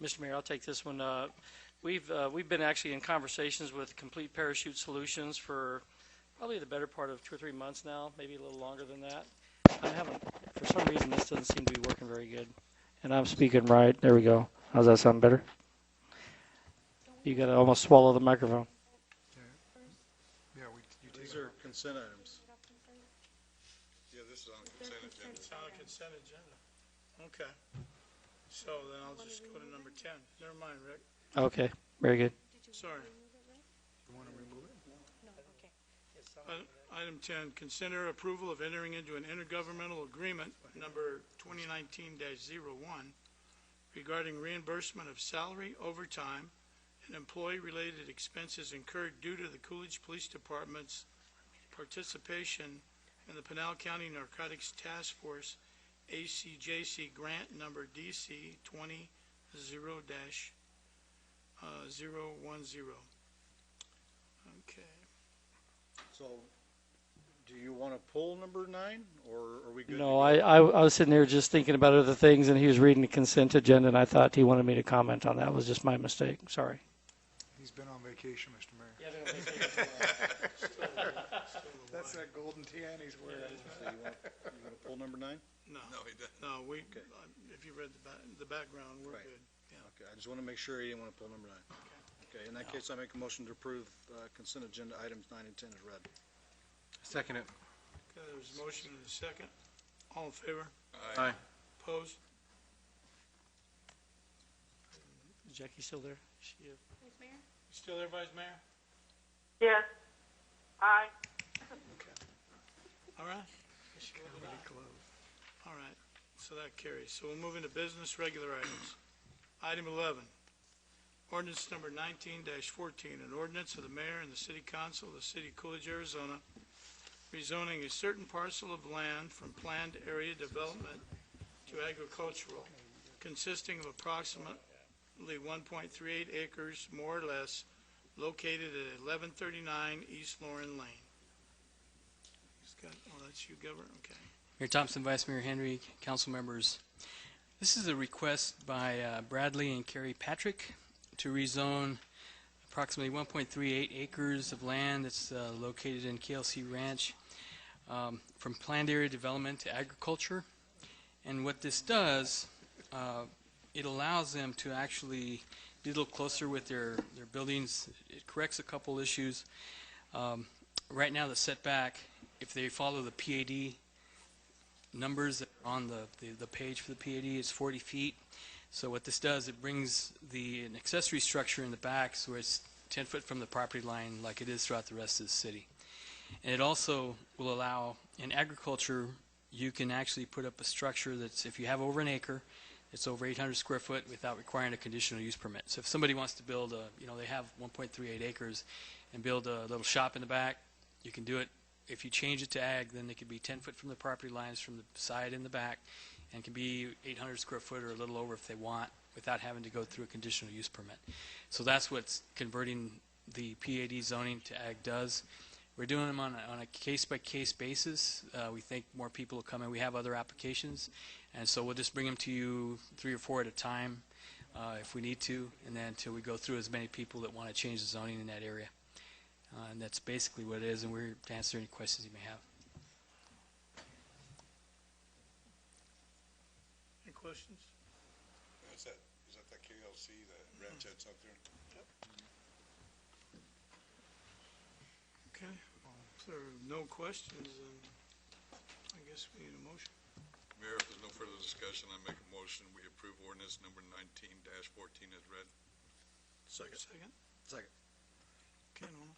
Mr. Mayor, I'll take this one. We've been actually in conversations with Complete Parachute Solutions for probably the better part of 2 or 3 months now, maybe a little longer than that. I haven't, for some reason, this doesn't seem to be working very good. And I'm speaking right. There we go. How's that sound better? You got to almost swallow the microphone. Yeah, These are consent items. Yeah, this is on the consent agenda. It's on a consent agenda. Okay. So then I'll just go to number 10. Never mind, Rick. Okay, very good. Sorry. You want to remove it? Item 10, consider approval of entering into an intergovernmental agreement, number 2019-01, regarding reimbursement of salary, overtime, and employee-related expenses incurred due to the Coolidge Police Department's participation in the Pinal County Narcotics Task Force ACJC grant number DC 20-0-010. Okay. So, do you want to pull number 9, or are we good? No, I was sitting there just thinking about other things, and he was reading the consent agenda, and I thought he wanted me to comment on that. It was just my mistake. Sorry. He's been on vacation, Mr. Mayor. Yeah, been on vacation. That's that golden tan he's wearing. So you want to pull number 9? No. No, he doesn't. No, Okay. if you read the background, we're Right. good. Yeah. Okay, I just want to make sure you didn't want to pull number 9. Okay, in that case, I make a motion to approve consent agenda items 9 and 10 as read. Second it. Okay, there's a motion and a second. All in favor? Aye. Opposed? Is Jackie still there? Vice Mayor? You still there, Vice Mayor? Yes. Aye. All right. All right, so that carries. So we'll move into business regular items. Item 11, ordinance number 19-14, an ordinance of the mayor and the city council of the city of Coolidge, Arizona, rezoning a certain parcel of land from planned area development to agricultural, consisting of approximately 1.38 acres, more or less, located at 1139 East Lauren Lane. Oh, that's you, Governor? Okay. Mayor Thompson, Vice Mayor Henry, council members. This is a request by Bradley and Carrie Patrick to rezone approximately 1.38 acres of land that's located in KLC Ranch from planned area development to agriculture. And what this does, it allows them to actually be a little closer with their buildings. It corrects a couple issues. Right now, the setback, if they follow the PAD numbers that are on the page for the PAD, is 40 feet. So what this does, it brings an accessory structure in the back so it's 10 foot from the property line like it is throughout the rest of the city. And it also will allow, in agriculture, you can actually put up a structure that's, if you have over an acre, it's over 800 square foot without requiring a conditional use permit. So if somebody wants to build they have 1.38 acres and build a little shop in the back, you can do it. If you change it to ag, then it could be 10 foot from the property lines from the side and the back, and can be 800 square foot or a little over if they want, without having to go through a conditional use permit. So that's what's converting the PAD zoning to ag does. We're doing them on a case-by-case basis. We think more people will come in. We have other applications, and so we'll just bring them to you 3 or 4 at a time if we need to, and then until we go through as many people that want to change the zoning in that area. And that's basically what it is, and we're here to answer any questions you may have. Any questions? Is that the KLC, the ranch that's up there? Okay. If there are no questions, then I guess we need a motion. Mayor, if there's no further discussion, I make a motion, we approve ordinance number 19-14 as read. Second. Second. Okay, Norma.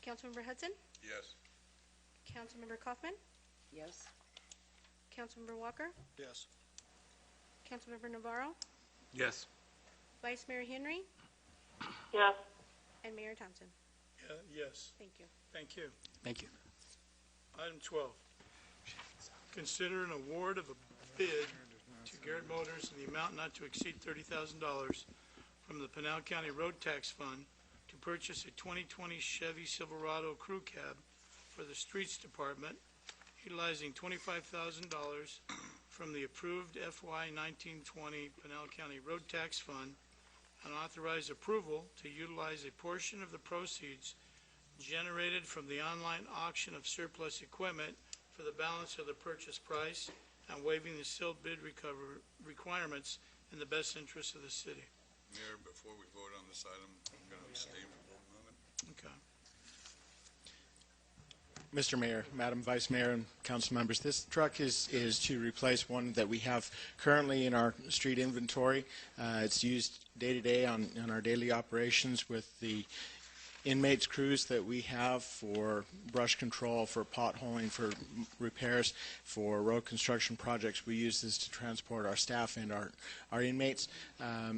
Councilmember Hudson, Yes. Councilmember Kaufman, Yes. Councilmember Walker, Yes. Councilmember Navarro, Yes. Vice Mayor Henry, Yes. and Mayor Thompson. Yes. Thank you. Thank you. Thank you. Item 12, consider an award of a bid to Garrett Motors in the amount not to exceed $30,000 from the Pinal County Road Tax Fund to purchase a 2020 Chevy Silverado Crew Cab for the Streets Department, utilizing $25,000 from the approved FY 1920 Pinal County Road Tax Fund, and authorize approval to utilize a portion of the proceeds generated from the online auction of surplus equipment for the balance of the purchase price, and waiving the sealed bid requirements in the best interest of the city. Mayor, before we vote on this item, I'm going to abstain from voting on it. Okay. Mr. Mayor, Madam Vice Mayor, and council members, this truck is to replace one that we have currently in our street inventory. It's used day to day on our daily operations with the inmates crews that we have for brush control, for potholing, for repairs, for road construction projects. We use this to transport our staff and our inmates.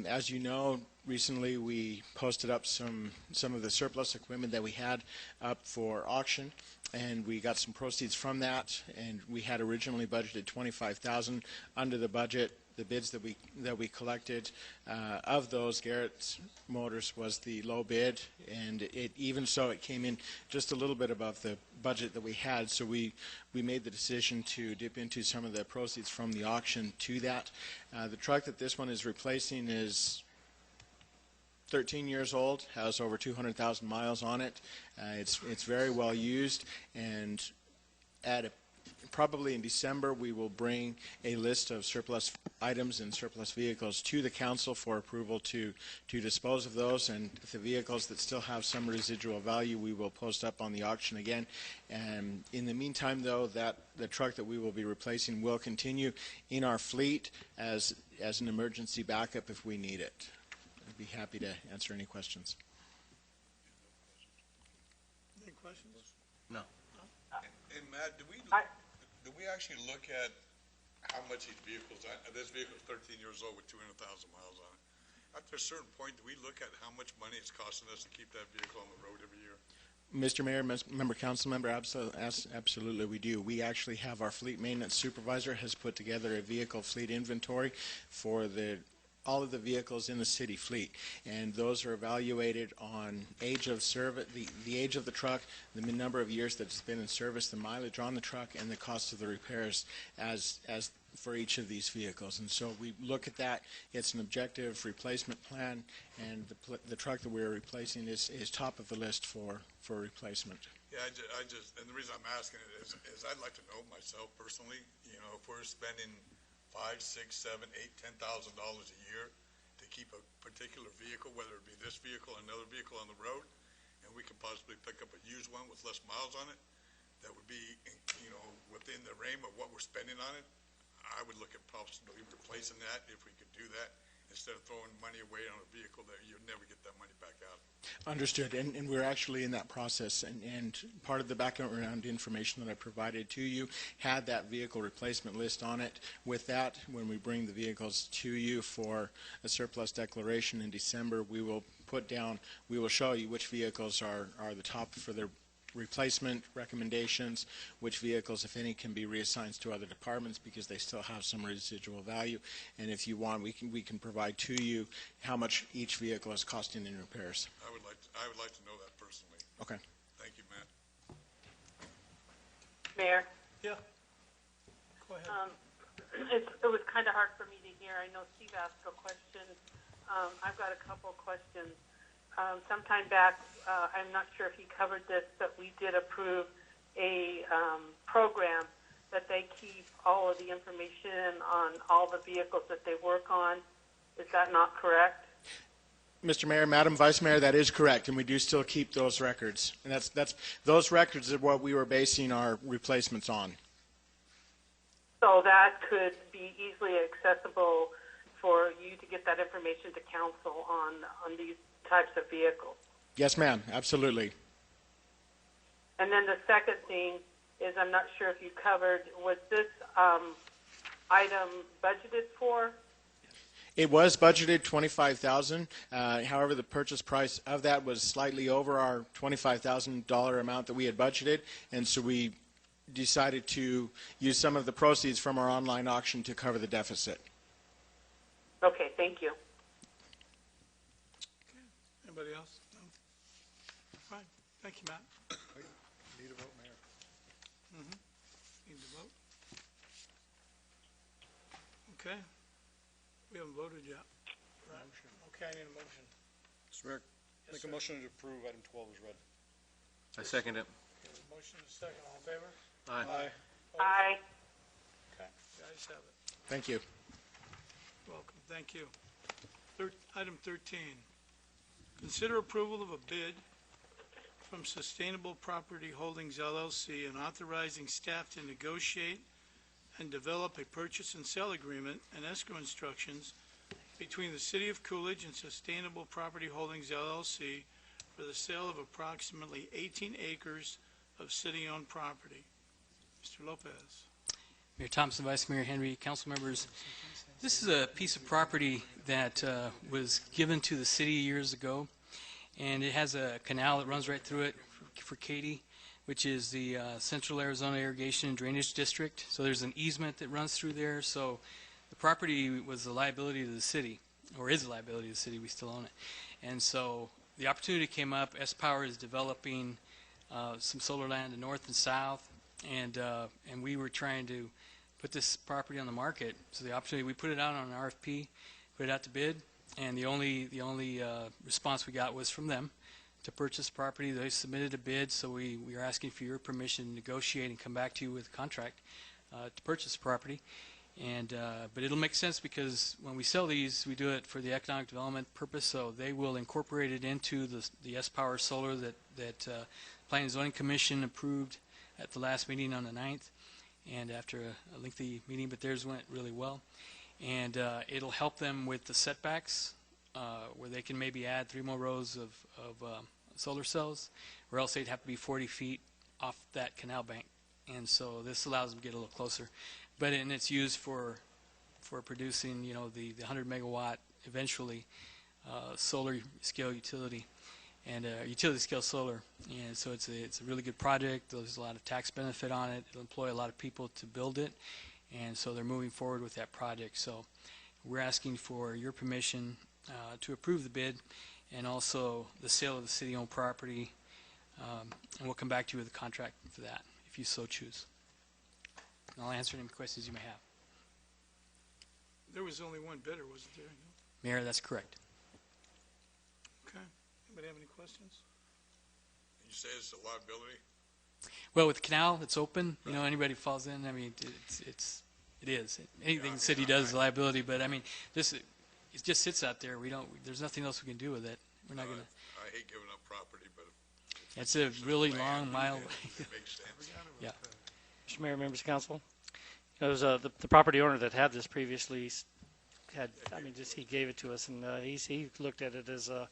As you know, recently we posted up some of the surplus equipment that we had up for auction, and we got some proceeds from that, and we had originally budgeted $25,000 under the budget. The bids that we collected, of those, Garrett Motors was the low bid, and even so it came in just a little bit above the budget that we had. So we made the decision to dip into some of the proceeds from the auction to that. The truck that this one is replacing is 13 years old, has over 200,000 miles on it. It's very well used, and probably in December we will bring a list of surplus items and surplus vehicles to the council for approval to dispose of those, and the vehicles that still have some residual value we will post up on the auction again. And in the meantime, though, the truck that we will be replacing will continue in our fleet as an emergency backup if we need it. I'd be happy to answer any questions. Any questions? No. And Matt, do we actually look at how much these vehicles, this vehicle is 13 years old with 200,000 miles on it. After a certain point, do we look at how much money it's costing us to keep that vehicle on the road every year? Mr. Mayor, council member, absolutely we do. We actually have our fleet maintenance supervisor has put together a vehicle fleet inventory for all of the vehicles in the city fleet, and those are evaluated on age of service, the age of the truck, the number of years that it's been in service, the mileage on the truck, and the cost of the repairs as for each of these vehicles. And so we look at that. It's an objective replacement plan, and the truck that we're replacing is top of the list for replacement. Yeah, I just, and the reason I'm asking it is I'd like to know myself personally, if we're spending $5,000, $6,000, $7,000, $8,000, $10,000 a year to keep a particular vehicle, whether it be this vehicle or another vehicle on the road, and we could possibly pick up a used one with less miles on it, that would be, within the realm of what we're spending on it. I would look at possibly replacing that if we could do that, instead of throwing money away on a vehicle that you'll never get that money back out. Understood, and we're actually in that process, and part of the background information that I provided to you had that vehicle replacement list on it. With that, when we bring the vehicles to you for a surplus declaration in December, we will show you which vehicles are the top for their replacement recommendations, which vehicles, if any, can be reassigned to other departments because they still have some residual value. And if you want, we can provide to you how much each vehicle is costing in repairs. I would like to know that personally. Okay. Thank you, Matt. Mayor? Yeah. Go ahead. It was kind of hard for me to hear. I know Steve asked a question. I've got a couple of questions. Sometime back, I'm not sure if he covered this, but we did approve a program that they keep all of the information on all the vehicles that they work on. Is that not correct? Mr. Mayor, Madam Vice Mayor, that is correct, and we do still keep those records. And those records are what we were basing our replacements on. So that could be easily accessible for you to get that information to council on these types of vehicles. Yes, ma'am, absolutely. And then the second thing is, I'm not sure if you covered, was this item budgeted for? It was budgeted $25,000. However, the purchase price of that was slightly over our $25,000 amount that we had budgeted, and so we decided to use some of the proceeds from our online auction to cover the deficit. Okay, thank you. Anybody else? No? All right. Thank you, Matt. Need a vote, Mayor. Need to vote? Okay. We haven't voted yet. Right. Okay, I need a motion. Mr. Mayor, Yes, make sir. a motion to approve item 12 is read. I second it. Okay, motion is second. All in favor? Aye. Aye. Okay, the ayes have it. Thank you. Welcome, thank you. Item 13, consider approval of a bid from Sustainable Property Holdings LLC and authorizing staff to negotiate and develop a purchase and sale agreement and escrow instructions between the City of Coolidge and Sustainable Property Holdings LLC for the sale of approximately 18 acres of city-owned property. Mr. Lopez. Mayor Thompson, Vice Mayor Henry, council members, this is a piece of property that was given to the city years ago, and it has a canal that runs right through it for Katy, which is the Central Arizona Irrigation and Drainage District. So there's an easement that runs through there. So the property was a liability to the city, or is a liability to the city. We still own it. And so the opportunity came up. S-Power is developing some solar land to north and south, and we were trying to put this property on the market. So the opportunity, we put it out on an RFP, put it out to bid, and the only response we got was from them to purchase property. They submitted a bid, so we are asking for your permission to negotiate and come back to you with a contract to purchase the property. And but it'll make sense because when we sell these, we do it for the economic development purpose. So they will incorporate it into the S-Power Solar that Planning and Zoning Commission approved at the last meeting on the 9th, and after a lengthy meeting, but theirs went really well. And it'll help them with the setbacks, where they can maybe add 3 more rows of solar cells, or else they'd have to be 40 feet off that canal bank. And so this allows them to get a little closer. But and it's used for producing, you know, the 100 megawatt eventually solar scale utility and utility scale solar. And so it's a really good project. There's a lot of tax benefit on it. It'll employ a lot of people to build it, and so they're moving forward with that project. So we're asking for your permission to approve the bid and also the sale of the city-owned property, and we'll come back to you with a contract for that if you so choose. And I'll answer any questions you may have. There was only one bidder, wasn't there? Mayor, that's correct. Okay. Anybody have any questions? You say it's a liability? Well, with the canal, it's open. You know, anybody falls in. I mean, it is. Anything the city does is a liability. But I mean, it just sits out there. There's nothing else we can do with it. We're not gonna. I hate giving up property, but It's a really long mile. it makes sense. Yeah. Mr. Mayor, members of council, it was the property owner that had this previously he gave it to us, and he looked at it as a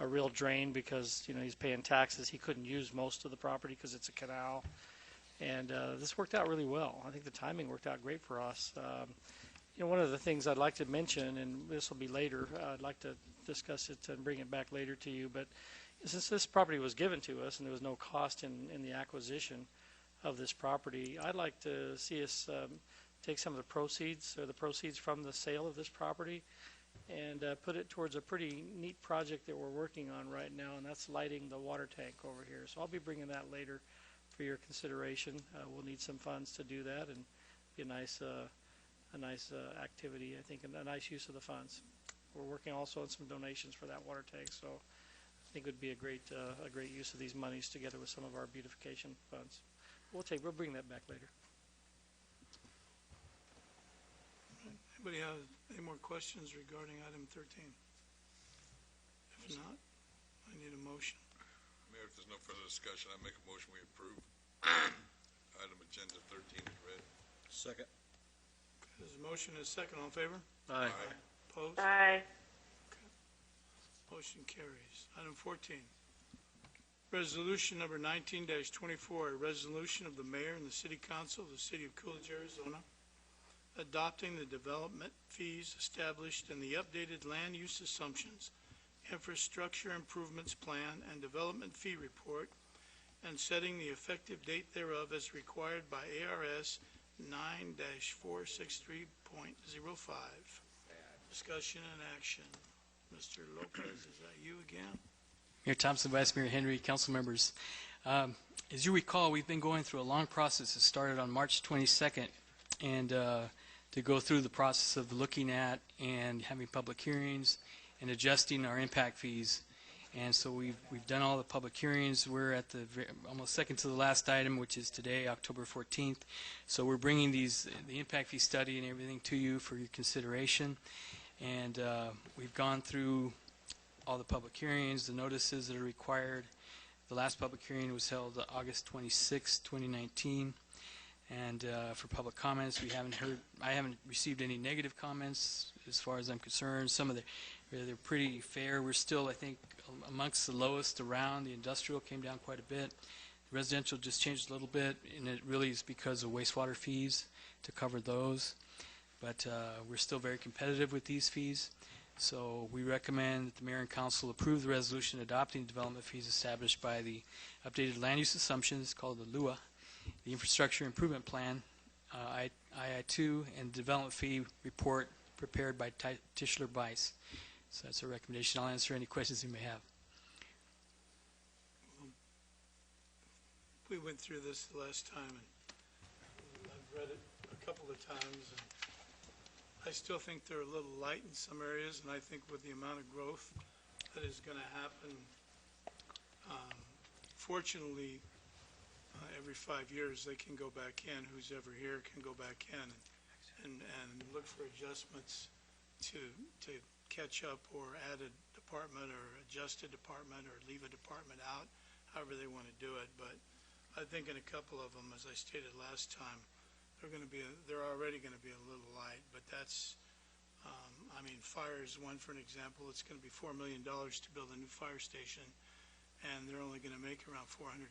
real drain because, you know, he's paying taxes. He couldn't use most of the property because it's a canal, and this worked out really well. I think the timing worked out great for us. You know, one of the things I'd like to mention, and this will be later, I'd like to discuss it and bring it back later to you, but since this property was given to us and there was no cost in the acquisition of this property, I'd like to see us take some of the proceeds from the sale of this property and put it towards a pretty neat project that we're working on right now, and that's lighting the water tank over here. So I'll be bringing that later for your consideration. We'll need some funds to do that, and be a nice activity, I think, and a nice use of the funds. We're working also on some donations for that water tank, so I think it would be a great use of these monies together with some of our beautification funds. We'll bring that back later. Anybody have any more questions regarding item 13? If not, I need a motion. Mayor, if there's no further discussion, I make a motion we approve item agenda 13 is read. Second. There's a motion and a second. All in favor? Aye. Opposed? Aye. Motion carries. Item 14. Resolution number 19-24, a resolution of the mayor and the city council of the city of Coolidge, Arizona, adopting the development fees established in the updated land use assumptions, infrastructure improvements plan, and development fee report, and setting the effective date thereof as required by ARS 9-463.05. Discussion and action. Mr. Lopez, is that you again? Mayor Thompson, Vice Mayor Henry, council members. As you recall, we've been going through a long process that started on March 22nd, and to go through the process of looking at and having public hearings and adjusting our impact fees. And so we've done all the public hearings. We're at the almost second to the last item, which is today, October 14th. So we're bringing the impact fee study and everything to you for your consideration. And we've gone through all the public hearings, the notices that are required. The last public hearing was held August 26, 2019. And for public comments, I haven't received any negative comments as far as I'm concerned. Some of they're pretty fair. We're still, I think, amongst the lowest around. The industrial came down quite a bit. The residential just changed a little bit, and it really is because of wastewater fees to cover those. But we're still very competitive with these fees. So we recommend that the mayor and council approve the resolution adopting development fees established by the updated land use assumptions called the LUA, the infrastructure improvement plan, II2, and development fee report prepared by Tischler Bice. So that's a recommendation. I'll answer any questions you may have. We went through this the last time, and I've read it a couple of times, and I still think they're a little light in some areas, and I think with the amount of growth that is going to happen, fortunately, every 5 years they can go back in. Who's ever here can go back in and look for adjustments to catch up or add a department or adjust a department or leave a department out, however they want to do it. But I think in a couple of them, as I stated last time, they're already going to be a little light, but that's, I mean, fire is one for an example. It's going to be $4 million to build a new fire station, and they're only going to make around $400,000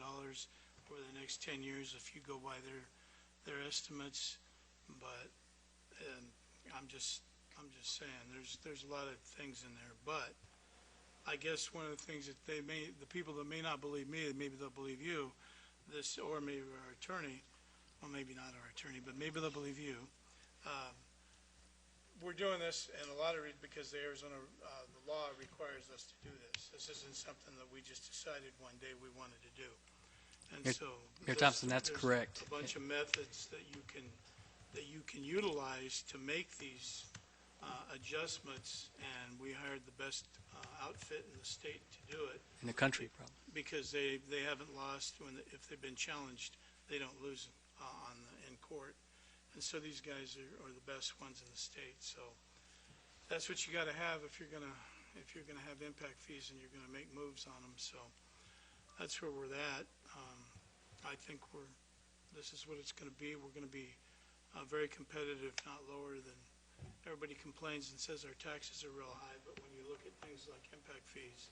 over the next 10 years if you go by their estimates. But I'm just saying, there's a lot of things in there. But I guess one of the things that the people that may not believe me, maybe they'll believe you. Or maybe our attorney, well, maybe not our attorney, but maybe they'll believe you. We're doing this in a lot of reasons because the Arizona the law requires us to do this. This isn't something that we just decided one day we wanted to do. And so, Mayor Thompson, that's correct. A bunch of methods that you can utilize to make these adjustments, and we hired the best outfit in the state to do it. In the country, probably. Because they haven't lost if they've been challenged, they don't lose in court, and so these guys are the best ones in the state. So that's what you got to have if you're gonna have impact fees and you're gonna make moves on them. So that's where we're at. I think this is what it's going to be. We're going to be very competitive, not lower than. Everybody complains and says our taxes are real high, but when you look at things like impact fees,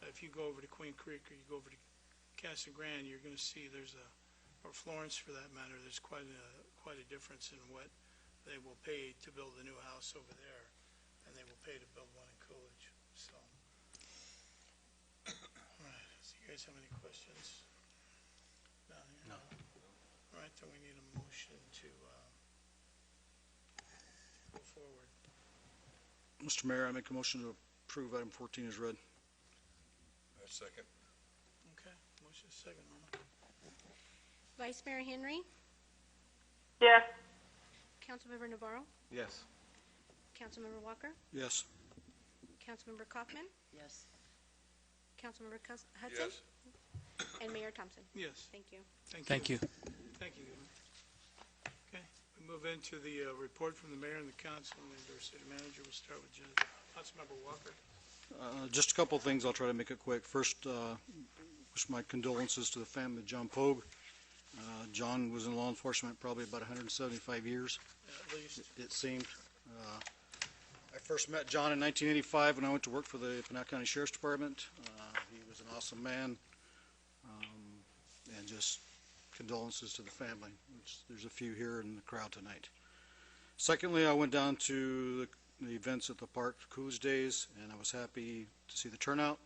if you go over to Queen Creek or you go over to Casa Grande, you're going to see or Florence for that matter, there's quite a difference in what they will pay to build a new house over there, and they will pay to build one in Coolidge. So, all right. So you guys have any questions down here? No. All right, then we need a motion to go forward. Mr. Mayor, I make a motion to approve item 14 as read. I second. Okay, motion second, Mama. Vice Mayor Henry, Yes. Councilmember Navarro, Yes. Councilmember Walker, Yes. Councilmember Kaufman, Yes. Councilmember Hudson, Yes. and Mayor Thompson. Yes. Thank you. Thank you. Thank you. Okay, we move into the report from the mayor and the council and our city manager. We'll start with Councilmember Walker. Just a couple of things. I'll try to make it quick. First, wish my condolences to the family of John Pogue. John was in law enforcement probably about 175 years, At least. it seemed. I first met John in 1985 when I went to work for the Pinal County Sheriff's Department. He was an awesome man, and just condolences to the family. There's a few here in the crowd tonight. Secondly, I went down to the events at the park, Coolidge Days, and I was happy to see the turnout.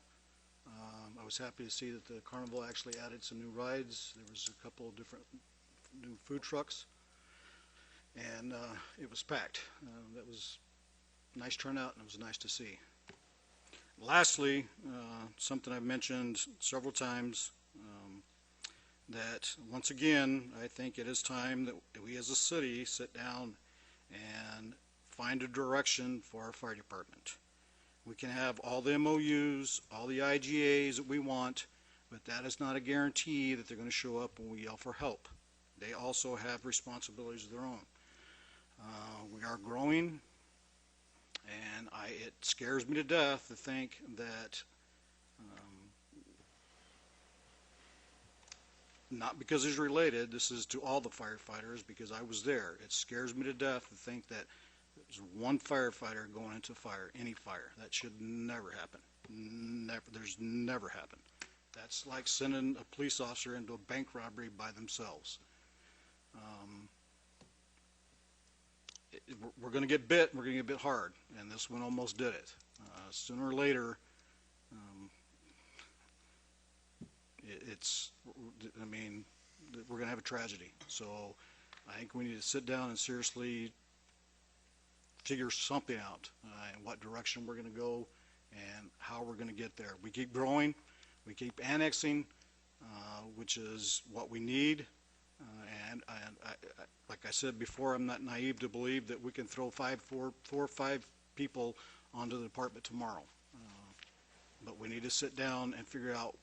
I was happy to see that the carnival actually added some new rides. There was a couple of different new food trucks, and it was packed. That was a nice turnout, and it was nice to see. Lastly, something I've mentioned several times, that once again, I think it is time that we as a city sit down and find a direction for our fire department. We can have all the MOUs, all the IGAs that we want, but that is not a guarantee that they're going to show up when we yell for help. They also have responsibilities of their own. We are growing, and it scares me to death to think that, not because it's related, this is to all the firefighters, because I was there. It scares me to death to think that there's one firefighter going into fire, any fire. That should never happen. There's never happened. That's like sending a police officer into a bank robbery by themselves. We're going to get bit, and we're going to get bit hard, and this one almost did it. Sooner or later, we're going to have a tragedy. So I think we need to sit down and seriously figure something out, in what direction we're going to go and how we're going to get there. We keep growing, we keep annexing, which is what we need, and like I said before, I'm not naive to believe that we can throw four or five people onto the department tomorrow. But we need to sit down and figure out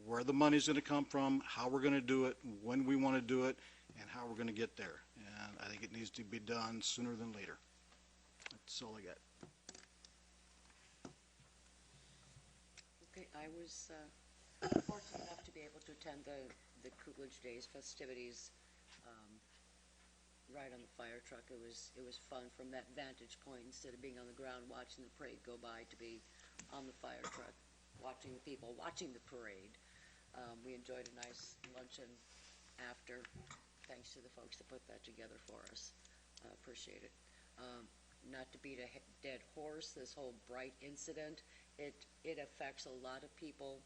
where the money's going to come from, how we're going to do it, when we want to do it, and how we're going to get there. And I think it needs to be done sooner than later. That's all I got. Okay, I was fortunate enough to be able to attend the Coolidge Days festivities right on the fire truck. It was fun from that vantage point, instead of being on the ground watching the parade go by, to be on the fire truck watching the people, watching the parade. We enjoyed a nice luncheon after, thanks to the folks that put that together for us. Appreciate it. Not to beat a dead horse, this whole Bright incident, it affects a lot of people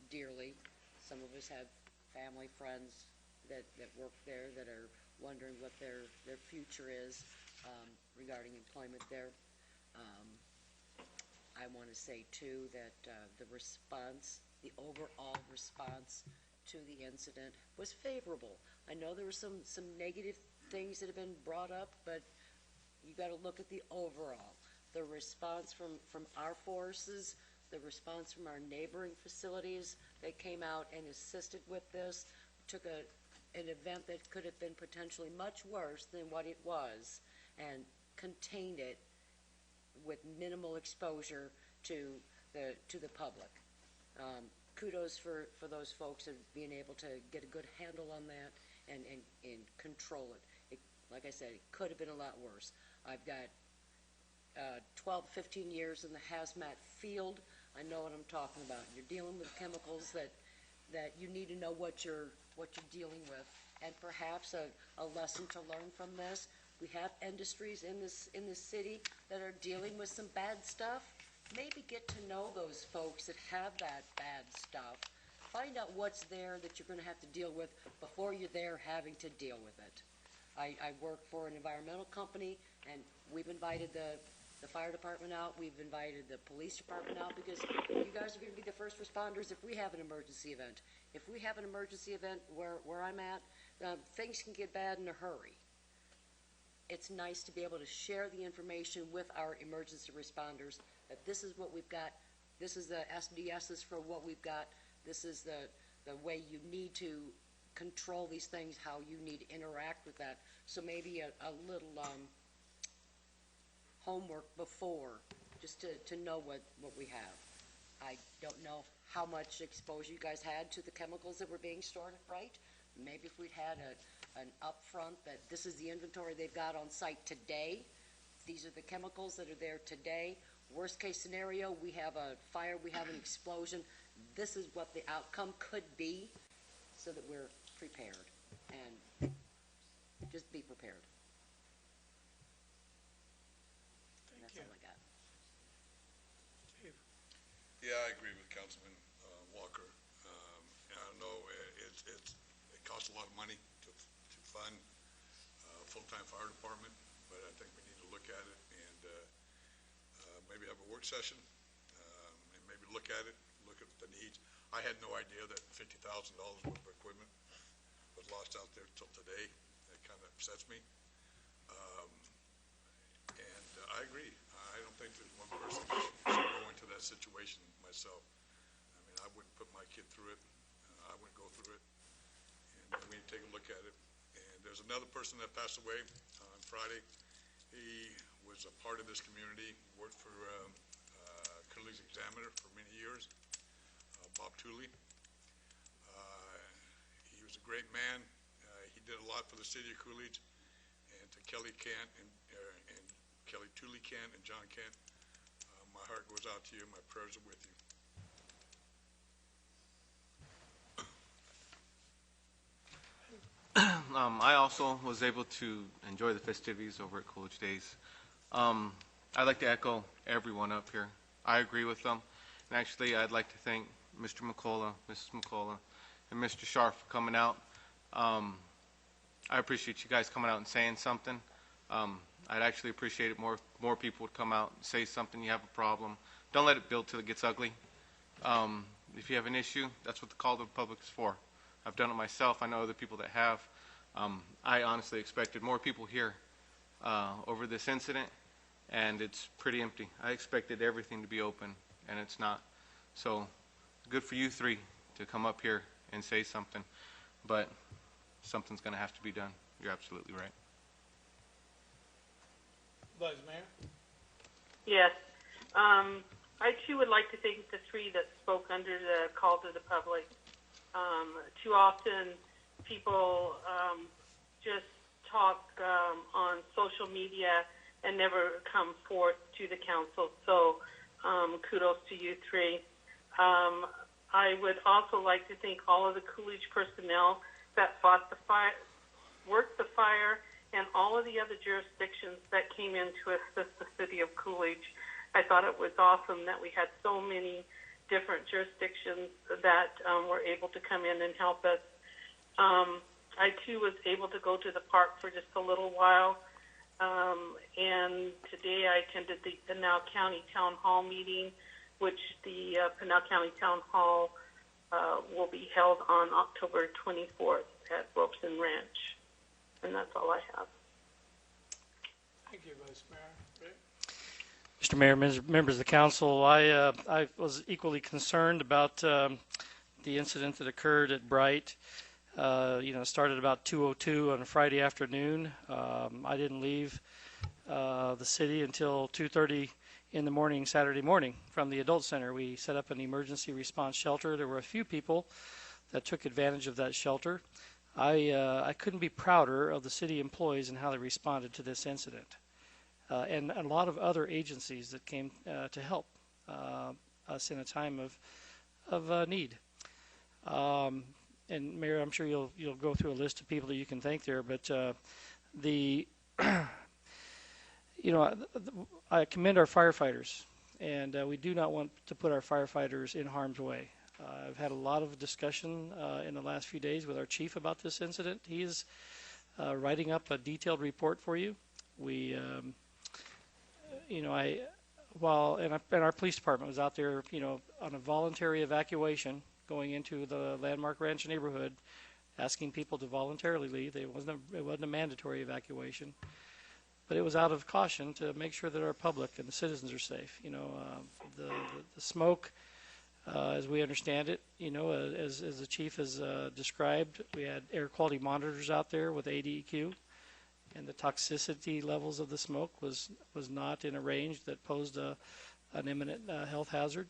dearly. Some of us have family, friends that work there that are wondering what their future is regarding employment there. I want to say, too, that the overall response to the incident was favorable. I know there were some negative things that have been brought up, but you got to look at the overall. The response from our forces, the response from our neighboring facilities that came out and assisted with this, took an event that could have been potentially much worse than what it was and contained it with minimal exposure to the public. Kudos for those folks of being able to get a good handle on that and control it. Like I said, it could have been a lot worse. I've got 12, 15 years in the hazmat field. I know what I'm talking about. You're dealing with chemicals that you need to know what you're dealing with, and perhaps a lesson to learn from this. We have industries in this city that are dealing with some bad stuff. Maybe get to know those folks that have that bad stuff. Find out what's there that you're going to have to deal with before you're there having to deal with it. I work for an environmental company, and we've invited the fire department out. We've invited the police department out, because you guys are going to be the first responders if we have an emergency event. If we have an emergency event where I'm at, things can get bad in a hurry. It's nice to be able to share the information with our emergency responders that this is what we've got, this is the SDSs for what we've got, this is the way you need to control these things, how you need to interact with that. So maybe a little homework before, just to know what we have. I don't know how much exposure you guys had to the chemicals that were being stored at Bright. Maybe if we'd had an upfront that this is the inventory they've got on site today, These are the chemicals that are there today. Worst case scenario, we have a fire, we have an explosion. This is what the outcome could be, so that we're prepared. And just be prepared. That's all I got. Yeah, I agree with Councilman Walker. I know it costs a lot of money to fund a full-time fire department, but I think we need to look at it and maybe have a work session and maybe look at it, look at the needs. I had no idea that $50,000 worth of equipment was lost out there till today. It kind of upsets me. And I agree. I don't think there's one person that should go into that situation myself. I mean, I wouldn't put my kid through it. I wouldn't go through it. And we need to take a look at it. And there's another person that passed away on Friday. He was a part of this community, worked for Coolidge Examiner for many years, Bob Tooley. He was a great man. He did a lot for the city of Coolidge. And to Kelly Kent and Kelly Tooley Kent and John Kent, my heart goes out to you. My prayers are with you. I also was able to enjoy the festivities over at Coolidge Days. I'd like to echo everyone up here. I agree with them. And actually, I'd like to thank Mr. McCullough, Mrs. McCullough, and Mr. Sharp for coming out. I appreciate you guys coming out and saying something. I'd actually appreciate it more people would come out and say something. You have a problem. Don't let it build till it gets ugly. If you have an issue, that's what the call to the public is for. I've done it myself. I know other people that have. I honestly expected more people here over this incident, and it's pretty empty. I expected everything to be open, and it's not. So good for you three to come up here and say something, but something's going to have to be done. You're absolutely right. Vice Mayor? Yes. I too would like to thank the three that spoke under the call to the public. Too often people just talk on social media and never come forth to the council. So kudos to you three. I would also like to thank all of the Coolidge personnel that fought the fire, worked the fire, and all of the other jurisdictions that came in to assist the city of Coolidge. I thought it was awesome that we had so many different jurisdictions that were able to come in and help us. I too was able to go to the park for just a little while, and today I attended the Pinal County Town Hall meeting, which the Pinal County Town Hall will be held on October 24th at Robeson Ranch. And that's all I have. Thank you, Vice Mayor. Rick? Mr. Mayor, members of the council, I was equally concerned about the incident that occurred at Bright. It started about 2:02 on a Friday afternoon. I didn't leave the city until 2:30 in the morning, Saturday morning, from the adult center. We set up an emergency response shelter. There were a few people that took advantage of that shelter. I couldn't be prouder of the city employees and how they responded to this incident. And a lot of other agencies that came to help us in a time of need. And Mayor, I'm sure you'll go through a list of people that you can thank there, but I commend our firefighters, and we do not want to put our firefighters in harm's way. I've had a lot of discussion in the last few days with our chief about this incident. He's writing up a detailed report for you. We, and our police department was out there, on a voluntary evacuation going into the Landmark Ranch neighborhood, asking people to voluntarily leave. It wasn't a mandatory evacuation, but it was out of caution to make sure that our public and the citizens are safe. The smoke. As we understand it, as the chief has described, we had air quality monitors out there with ADEQ, and the toxicity levels of the smoke was not in a range that posed an imminent health hazard.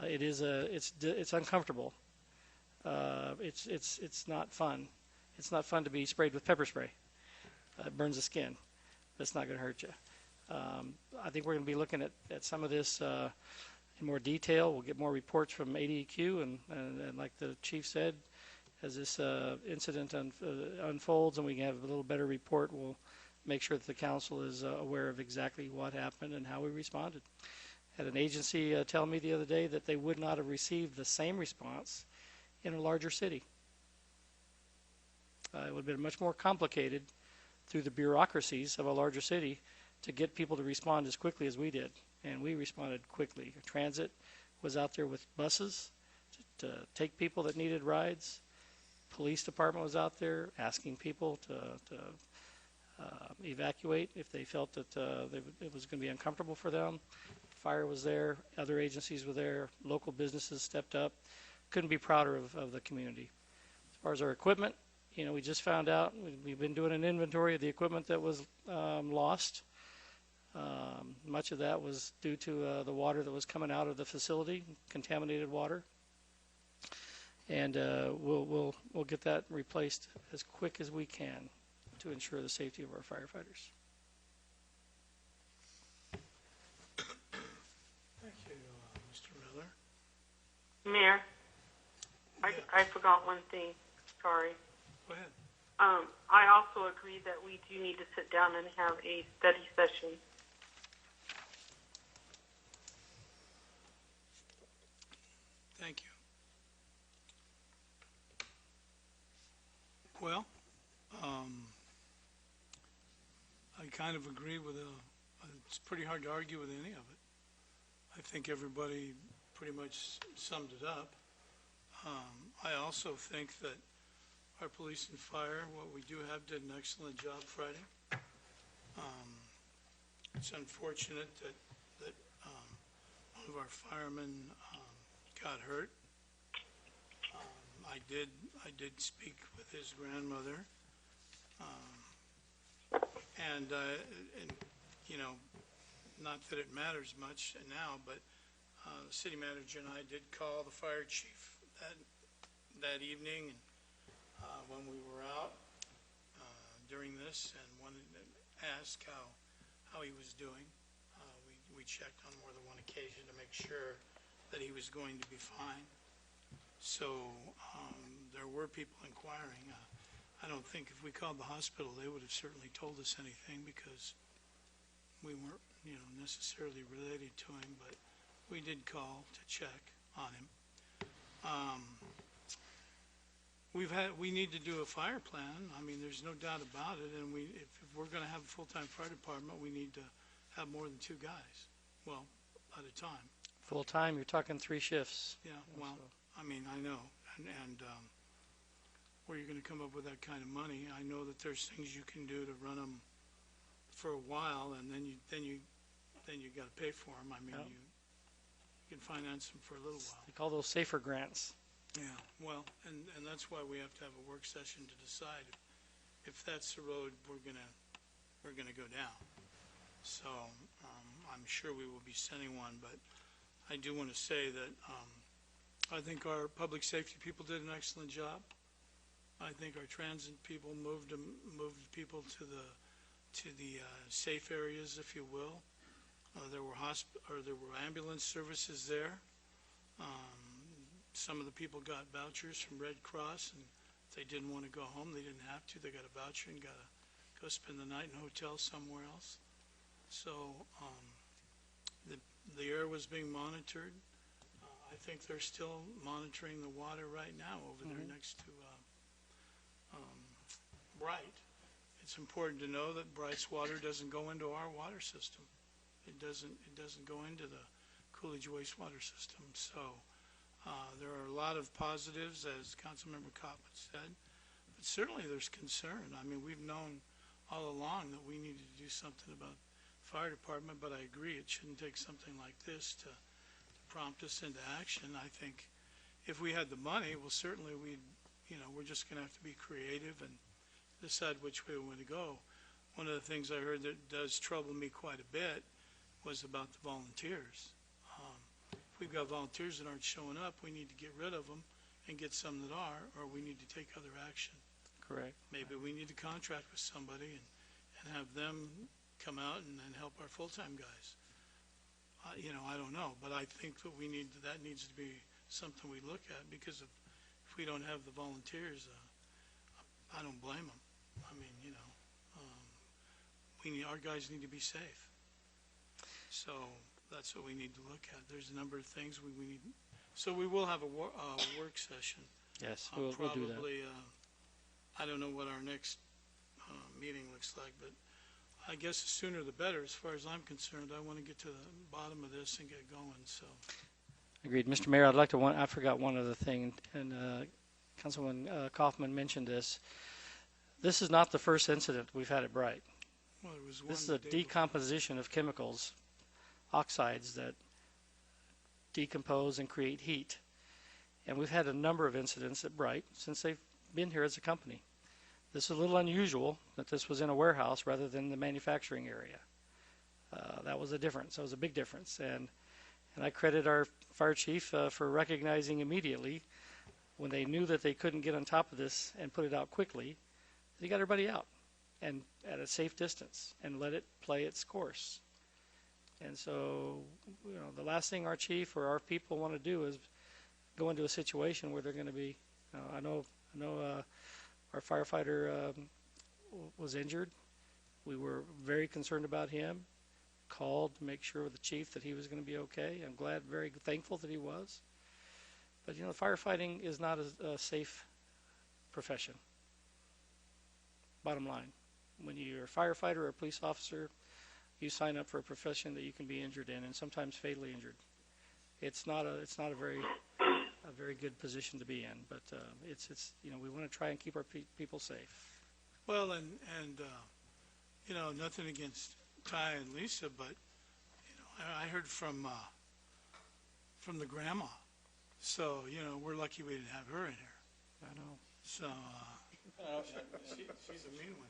It's uncomfortable. It's not fun. It's not fun to be sprayed with pepper spray. It burns the skin. That's not going to hurt you. I think we're going to be looking at some of this in more detail. We'll get more reports from ADEQ, and like the chief said, as this incident unfolds and we can have a little better report, we'll make sure that the council is aware of exactly what happened and how we responded. Had an agency tell me the other day that they would not have received the same response in a larger city. It would have been much more complicated through the bureaucracies of a larger city to get people to respond as quickly as we did, and we responded quickly. Transit was out there with buses to take people that needed rides. Police department was out there asking people to evacuate if they felt that it was going to be uncomfortable for them. Fire was there, other agencies were there, local businesses stepped up. Couldn't be prouder of the community. As far as our equipment, we just found out, we've been doing an inventory of the equipment that was lost. Much of that was due to the water that was coming out of the facility, contaminated water. And we'll get that replaced as quick as we can to ensure the safety of our firefighters. Thank you, Mr. Miller. Mayor, I forgot one thing. Sorry. Go ahead. I also agree that we do need to sit down and have a study session. Thank you. Well, I kind of agree with it's pretty hard to argue with any of it. I think everybody pretty much summed it up. I also think that our police and fire, what we do have, did an excellent job Friday. It's unfortunate that one of our firemen got hurt. I did speak with his grandmother, and not that it matters much now, but the city manager and I did call the fire chief that evening when we were out during this, and wanted to ask how he was doing. We checked on more than one occasion to make sure that he was going to be fine. So there were people inquiring. I don't think if we called the hospital, they would have certainly told us anything, because we weren't, necessarily related to him. But we did call to check on him. We need to do a fire plan. I mean, there's no doubt about it. And if we're going to have a full-time fire department, we need to have more than 2 guys. Well, at a time. Full time, you're talking 3 shifts. Yeah. Well, I mean, I know, and where you're going to come up with that kind of money? I know that there's things you can do to run them for a while, and then you got to pay for them. I mean, you can finance them for a little while. They call those safer grants. Yeah. Well, and that's why we have to have a work session to decide if that's the road we're gonna go down. So I'm sure we will be sending one, but I do want to say that I think our public safety people did an excellent job. I think our transit people moved people to the safe areas, if you will. There were ambulance services there. Some of the people got vouchers from Red Cross, and if they didn't want to go home, they didn't have to. They got a voucher and got to go spend the night in a hotel somewhere else. So the air was being monitored. I think they're still monitoring the water right now over there next to Bright. It's important to know that Bright's water doesn't go into our water system. It doesn't go into the Coolidge wastewater system. So there are a lot of positives, as Councilmember Coppin said, but certainly there's concern. I mean, we've known all along that we needed to do something about the fire department, but I agree it shouldn't take something like this to prompt us into action. I think if we had the money, well, certainly we're just going to have to be creative and decide which way we want to go. One of the things I heard that does trouble me quite a bit was about the volunteers. If we've got volunteers that aren't showing up, we need to get rid of them and get some that are, or we need to take other action. Correct. Maybe we need to contract with somebody and have them come out and help our full-time guys. You know, I don't know, but I think that that needs to be something we look at, because if we don't have the volunteers, I don't blame them. I mean, you know, our guys need to be safe. So that's what we need to look at. There's a number of things we need. So we will have a work session. Yes, we'll do that. Probably, I don't know what our next meeting looks like, but I guess the sooner the better as far as I'm concerned. I want to get to the bottom of this and get going, so. Agreed. Mr. Mayor, I forgot one other thing, and Councilman Kaufman mentioned this. This is not the first incident we've had at Bright. Well, there was one This is a decomposition of chemicals, oxides that decompose and create heat. And we've had a number of incidents at Bright since they've been here as a company. This is a little unusual that this was in a warehouse rather than the manufacturing area. That was a difference. That was a big difference. And I credit our fire chief for recognizing immediately, when they knew that they couldn't get on top of this and put it out quickly, they got everybody out and at a safe distance and let it play its course. And so, you know, the last thing our chief or our people want to do is go into a situation where they're going to be, I know our firefighter was injured. We were very concerned about him, called to make sure with the chief that he was going to be okay. I'm glad, very thankful that he was. But, you know, firefighting is not a safe profession. Bottom line, when you're a firefighter or a police officer, you sign up for a profession that you can be injured in, and sometimes fatally injured. It's not a very good position to be in, but it's you know, we want to try and keep our people safe. Well, and you know, nothing against Ty and Lisa, but you know, I heard from the grandma. So you know, we're lucky we didn't have her in here. I know. So she's a mean one.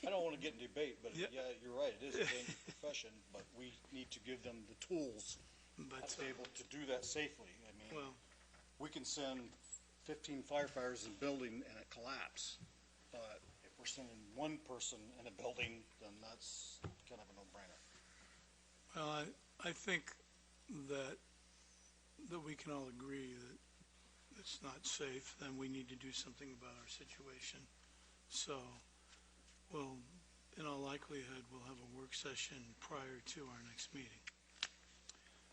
I don't want to get in debate, but yeah, you're right. It is a dangerous profession, but we need to give them the tools to be able to do that safely. I mean, well, we can send 15 firefighters in a building and it collapse, but if we're sending one person in a building, then that's kind of a no-brainer. well, I think that we can all agree that it's not safe. Then we need to do something about our situation. So, well, in all likelihood, we'll have a work session prior to our next meeting.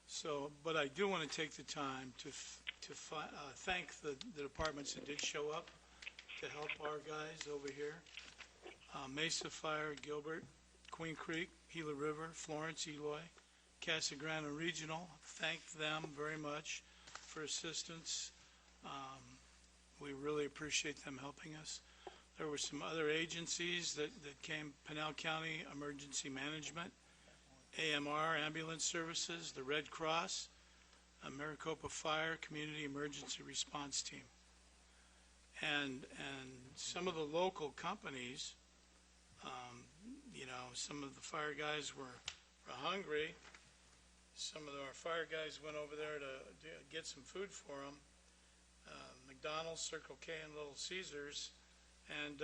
So, but I do want to take the time to thank the departments that did show up to help our guys over here. Mesa Fire, Gilbert, Queen Creek, Gila River, Florence, Eloy, Casa Grande Regional. Thank them very much for assistance. We really appreciate them helping us. There were some other agencies that came, Pinal County Emergency Management, AMR Ambulance Services, the Red Cross, Maricopa Fire Community Emergency Response Team. And some of the local companies, you know, some of the fire guys were hungry. Some of our fire guys went over there to get some food for them. McDonald's, Circle K, and Little Caesars. And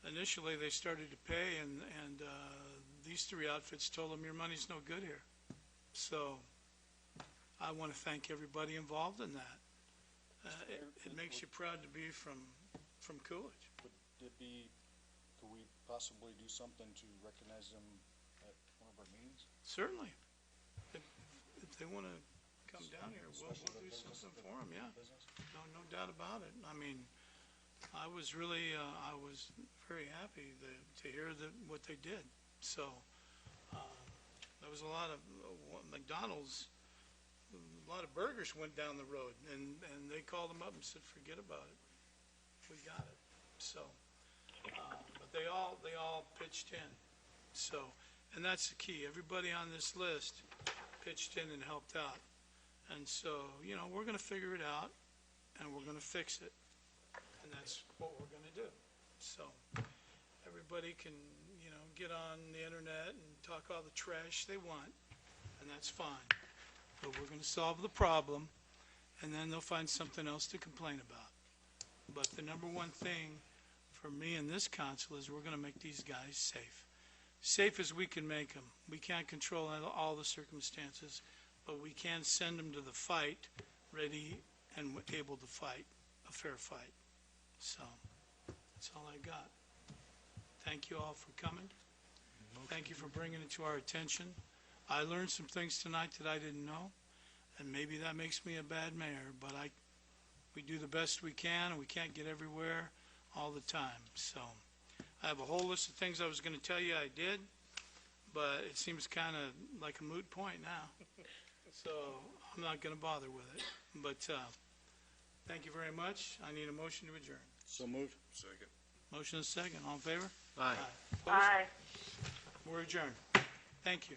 initially they started to pay, and these three outfits told them, your money's no good here. So I want to thank everybody involved in that. It makes you proud to be from Coolidge. Could we possibly do something to recognize them at one of our meetings? Certainly. If they want to come down here, we'll do something for them, yeah. No doubt about it. I mean, I was very happy to hear what they did. So there was a lot of McDonald's, a lot of burgers went down the road, and they called them up and said, forget about it. We got it. So, but they all pitched in. So, and that's the key. Everybody on this list pitched in and helped out. And so, you know, we're going to figure it out, and we're going to fix it. And that's what we're going to do. So everybody can, you know, get on the internet and talk all the trash they want, and that's fine. But we're going to solve the problem, and then they'll find something else to complain about. But the number one thing for me in this council is we're going to make these guys safe. safe as we can make them. We can't control all the circumstances, but we can send them to the fight ready and able to fight a fair fight. So that's all I got. Thank you all for coming. Thank you for bringing it to our attention. I learned some things tonight that I didn't know, and maybe that makes me a bad mayor, but we do the best we can, and we can't get everywhere all the time. So I have a whole list of things I was going to tell you I did, but it seems kind of like a moot point now. So I'm not going to bother with it. But thank you very much. I need a motion to adjourn. So moved. Second. Motion is second. All in favor? Aye. Opposed? Aye. We're adjourned. Thank you.